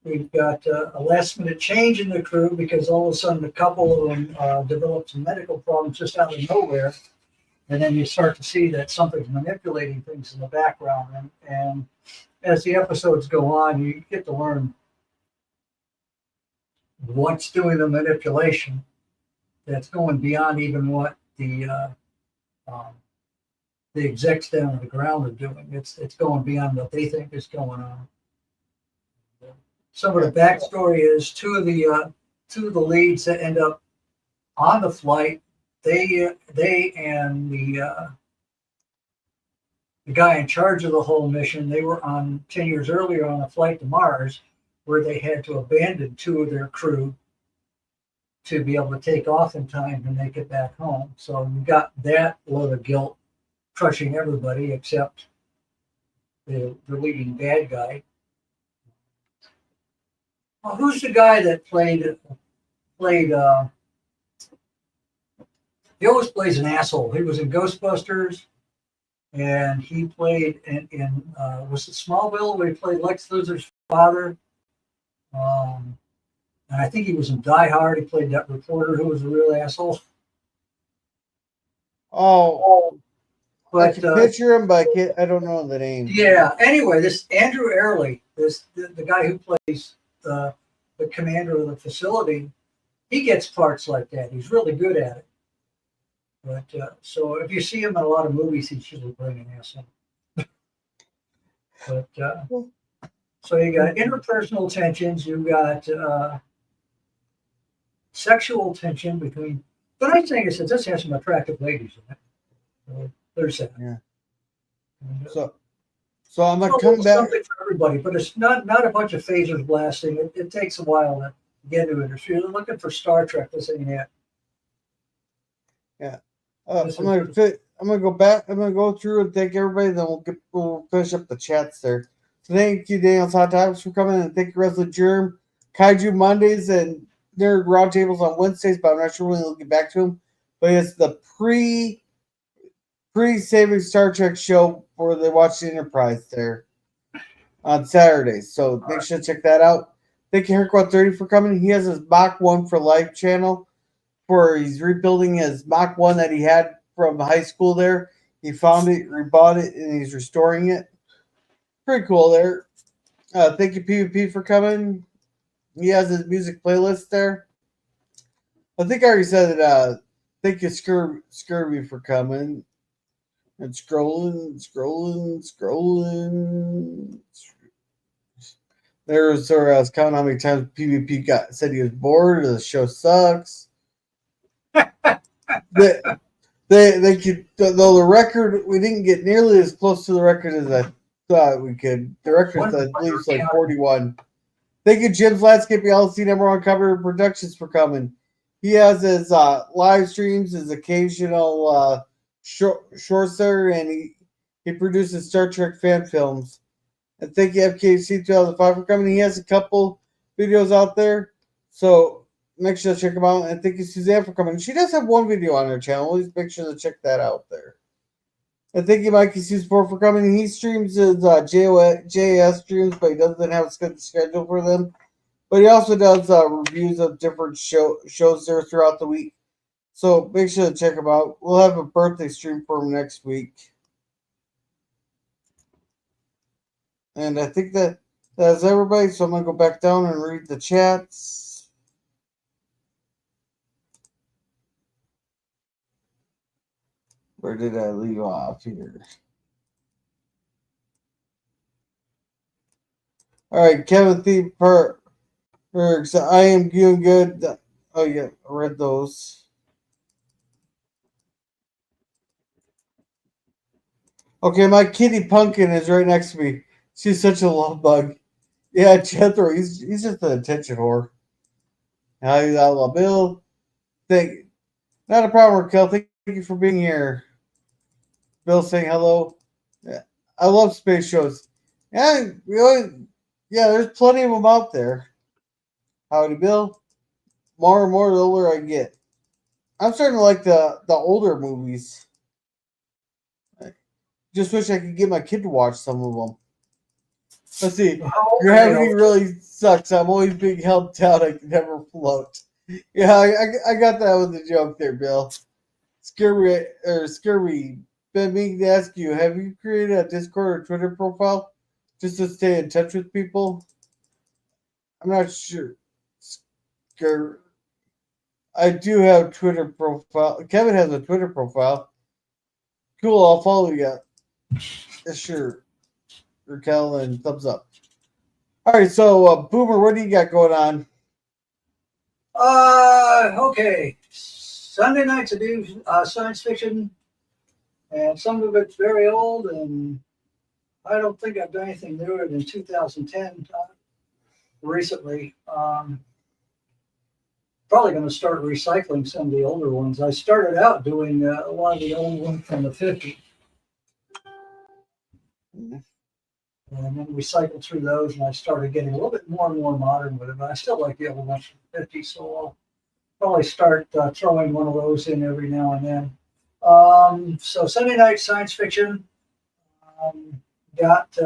We've got a last minute change in the crew because all of a sudden a couple of them developed some medical problems just out of nowhere. And then you start to see that something's manipulating things in the background. And as the episodes go on, you get to learn what's doing the manipulation that's going beyond even what the execs down on the ground are doing. It's going beyond what they think is going on. Some of the backstory is two of the leads that end up on the flight. They and the guy in charge of the whole mission, they were on 10 years earlier on a flight to Mars where they had to abandon 2 of their crew to be able to take off in time to make it back home. So you got that load of guilt crushing everybody except the leading bad guy. Well, who's the guy that played he always plays an asshole. He was in Ghostbusters. and he played in was it Smallville where he played Lex Luthor's father. And I think he was in Die Hard. He played that reporter who was a real asshole. Oh, I But can picture him, but I don't know the name. yeah. Anyway, this Andrew Airley, the guy who plays the commander of the facility, he gets parts like that. He's really good at it. But so if you see him in a lot of movies, he's usually playing an asshole. But so you got interpersonal tensions. You got sexual tension between. The nice thing is that this has some attractive ladies in it. So there's that. Yeah. And, So I'm gonna it's come back. something for everybody, but it's not a bunch of phasers blasting. It takes a while to get into it. If you're looking for Star Trek, this ain't it. Yeah. I'm gonna go back. I'm gonna go through and thank everybody. Then we'll finish up the chats there. So thank you, Daniel's Hot Topics, for coming, and thank you, Wrestling Germ, Kaiju Mondays, and Nerd Roundtables on Wednesdays. But I'm not sure when we'll get back to them. But it's the pre-saving Star Trek show where they watch the Enterprise there on Saturdays. So make sure to check that out. Thank you, Herc130, for coming. He has his Mach 1 for Life channel where he's rebuilding his Mach 1 that he had from high school there. He found it, rebought it, and he's restoring it. Pretty cool there. Thank you, PvP, for coming. He has his music playlist there. I think I already said it. Thank you, Scurvy, for coming. And scrolling. There's where I was counting how many times PvP said he was bored or the show sucks. they could, though the record, we didn't get nearly as close to the record as I thought we could. The record, I believe, is like 41. Thank you, Jim's Landscape LLC #1 Cover Productions, for coming. He has his live streams, his occasional shorts there, and he produces Star Trek fan films. And thank you, FKC 2005, for coming. He has a couple videos out there, so make sure to check them out. And thank you, Suzanne, for coming. She does have one video on her channel. Please make sure to check that out there. And thank you, Mikey C-Sport, for coming. He streams his JAS streams, but he doesn't have a schedule for them. But he also does reviews of different shows there throughout the week. So make sure to check him out. We'll have a birthday stream for him next week. And I think that's everybody. So I'm going to go back down and read the chats. Where did I leave off here? All right, Kevin Thie Bergs. I am doing good. Oh, yeah, I read those. Okay, my kitty Pumpkin is right next to me. She's such a love bug. Yeah, Jethro, he's just an attention whore. How you outlaw Bill? Not a problem, Raquel. Thank you for being here. Bill saying hello. Yeah, I love space shows. Yeah, there's plenty of them out there. Howdy, Bill. More and more the older I get. I'm starting to like the older movies. Just wish I could get my kid to watch some of them. Let's see. Gravity really sucks. I'm always being held down. I can never float. Yeah, I got that with the joke there, Bill. Scurvy. Been meaning to ask you, have you created a Discord or Twitter profile just to stay in touch with people? I'm not sure. I do have Twitter profile. Kevin has a Twitter profile. Cool, I'll follow you. Yeah, sure. Raquel, and thumbs up. All right, so Boomer, what do you got going on? Okay. Sunday nights I do science fiction, and some of it's very old, and I don't think I've done anything newer than 2010 recently. Probably going to start recycling some of the older ones. I started out doing a lot of the old ones from the 50s. And then we cycled through those, and I started getting a little bit more and more modern with it. But I still like the old ones from the 50s, so I'll probably start throwing one of those in every now and then. So Sunday night science fiction. Got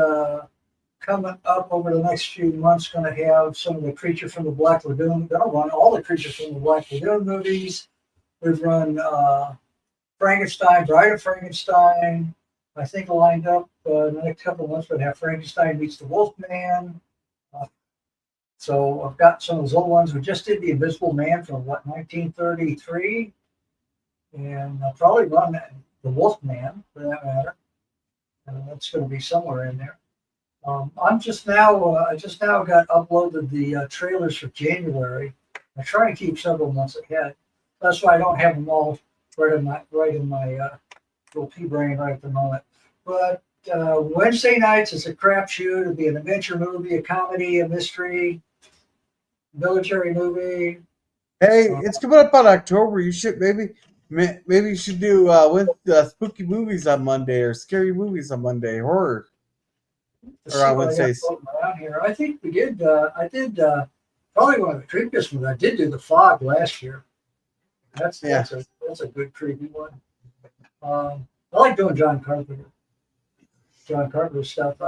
coming up over the next few months, going to have some of the Creature from the Black Lagoon. Going to run all the Creature from the Black Lagoon movies. We've run Frankenstein, Bride of Frankenstein. I think lined up in the next couple of months, we're going to have Frankenstein meets the Wolfman. So I've got some of those old ones. We just did The Invisible Man from 1933, and I'll probably run the Wolfman for that matter. That's going to be somewhere in there. I just now got uploaded the trailers for January. I try and keep several months ahead. That's why I don't have them all right in my little pea brain right at the moment. But Wednesday nights is a crapshoot. It'll be an adventure movie, a comedy, a mystery, military movie. Hey, it's coming up on October. You should maybe you should do with spooky movies on Monday or scary movies on Monday, horror. Or on Wednesdays. Around here. I think we did. I did probably one of the creepiest ones. I did do The Fog last year. That's a good creepy one. I like doing John Carpenter. John Carpenter stuff.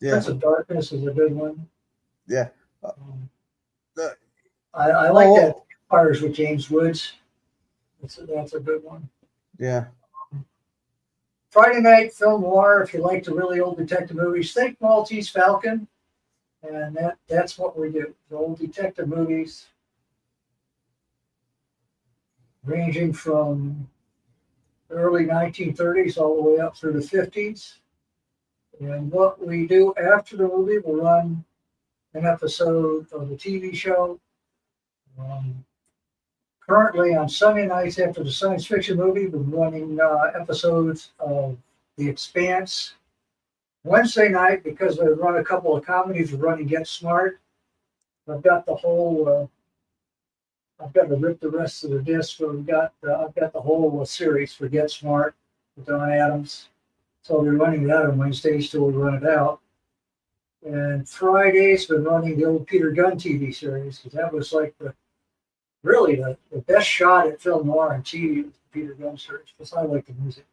Prince of Darkness is a good one. Yeah. I like that Fires with James Woods. That's a good one. Yeah. Friday night film noir. If you like the really old detective movies, think Maltese Falcon, and that's what we do. The old detective movies, ranging from the early 1930s all the way up through the 50s. And what we do after the movie, we'll run an episode of the TV show. Currently on Sunday nights after the science fiction movie, we're running episodes of The Expanse. Wednesday night, because I run a couple of comedies, we're running Get Smart. I've got the whole. I've got to rip the rest of the disc, but I've got the whole series for Get Smart with Don Adams. So we're running that on Wednesdays till we run it out. And Fridays, we're running the old Peter Gunn TV series, because that was like the best shot at film noir and TV with the Peter Gunn series, because I like the music.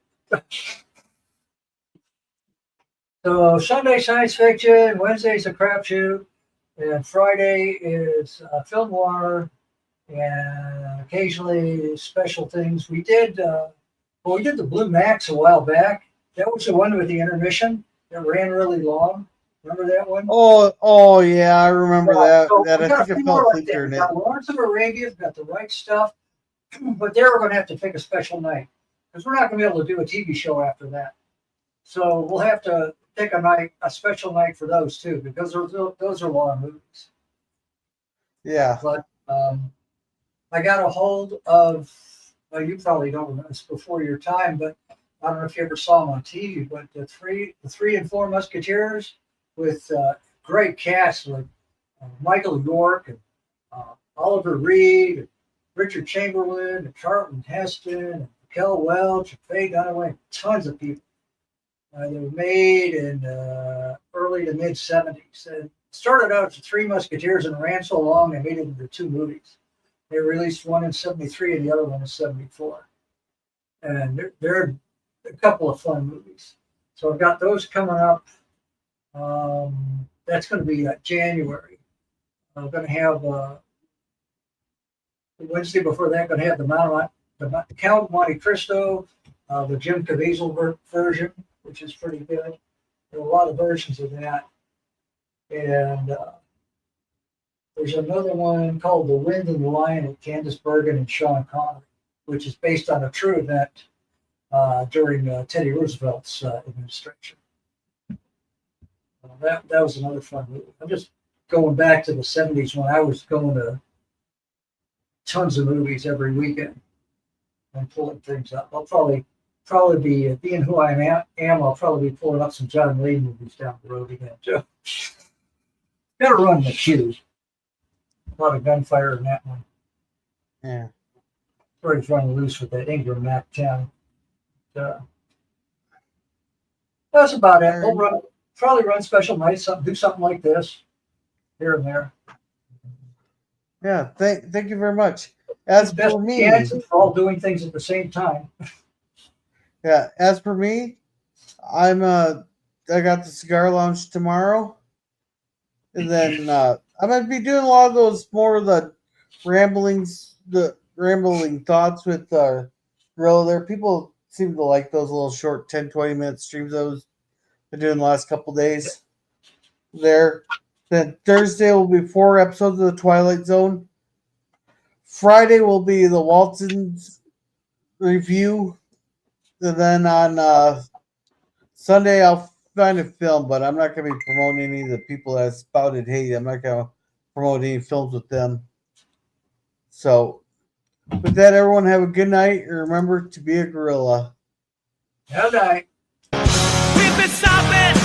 So Sunday science fiction, Wednesday's a crapshoot, and Friday is film noir, and occasionally special things. We did the Blue Max a while back. That was the one with the intermission that ran really long. Remember that one? Oh yeah, I remember that. So I think I fell asleep during we it. got Lawrence of Arabia, we've got The Right Stuff, but there we're going to have to pick a special night because we're not going to be able to do a TV show after that. So we'll have to pick a special night for those too, because those are long movies. Yeah. But I got a hold of. Well, you probably don't remember this before your time, but I don't know if you ever saw them on TV. But the three and Four Musketeers with great cast like Michael York and Oliver Reed, and Richard Chamberlain, and Charlton Heston, and Kel Welch, and Faye Dunaway, tons of people. They were made in early to mid 70s. It started out as Three Musketeers and ran so long they made it into two movies. They released one in 73 and the other one in 74. And they're a couple of fun movies. So I've got those coming up. That's going to be January. I'm going to have the Wednesday before that. Going to have the Count of Monte Cristo, the Jim Caviezel version, which is pretty good. There are a lot of versions of that, and there's another one called The Wind and the Lion with Candice Bergen and Sean Connery, which is based on a true event during Teddy Roosevelt's administration. That was another fun movie. I'm just going back to the 70s when I was going to tons of movies every weekend and pulling things up. I'll probably be being who I am. I'll probably be pulling up some John Lee movies down the road again too. Got to run the queue. A lot of gunfire in that one. Yeah. Bird's running loose with that Ingram Mac 10. That's about it. We'll probably run special nights, do something like this here and there. Yeah. Thank you very much. As Best for me, we're all doing things at the same time. yeah. As for me, I got the cigar lounge tomorrow. And then I'm gonna be doing a lot of those more of the rambling thoughts with Gorilla there. People seem to like those little short 10, 20-minute streams I was been doing the last couple days there. Then Thursday will be 4 episodes of the Twilight Zone. Friday will be the Waltons review. And then on Sunday I'll find a film, but I'm not going to be promoting any of the people that spouted hate. I'm not going to promote any films with them. So, with that, everyone have a good night. And remember to be a gorilla. Good night. We've been stopping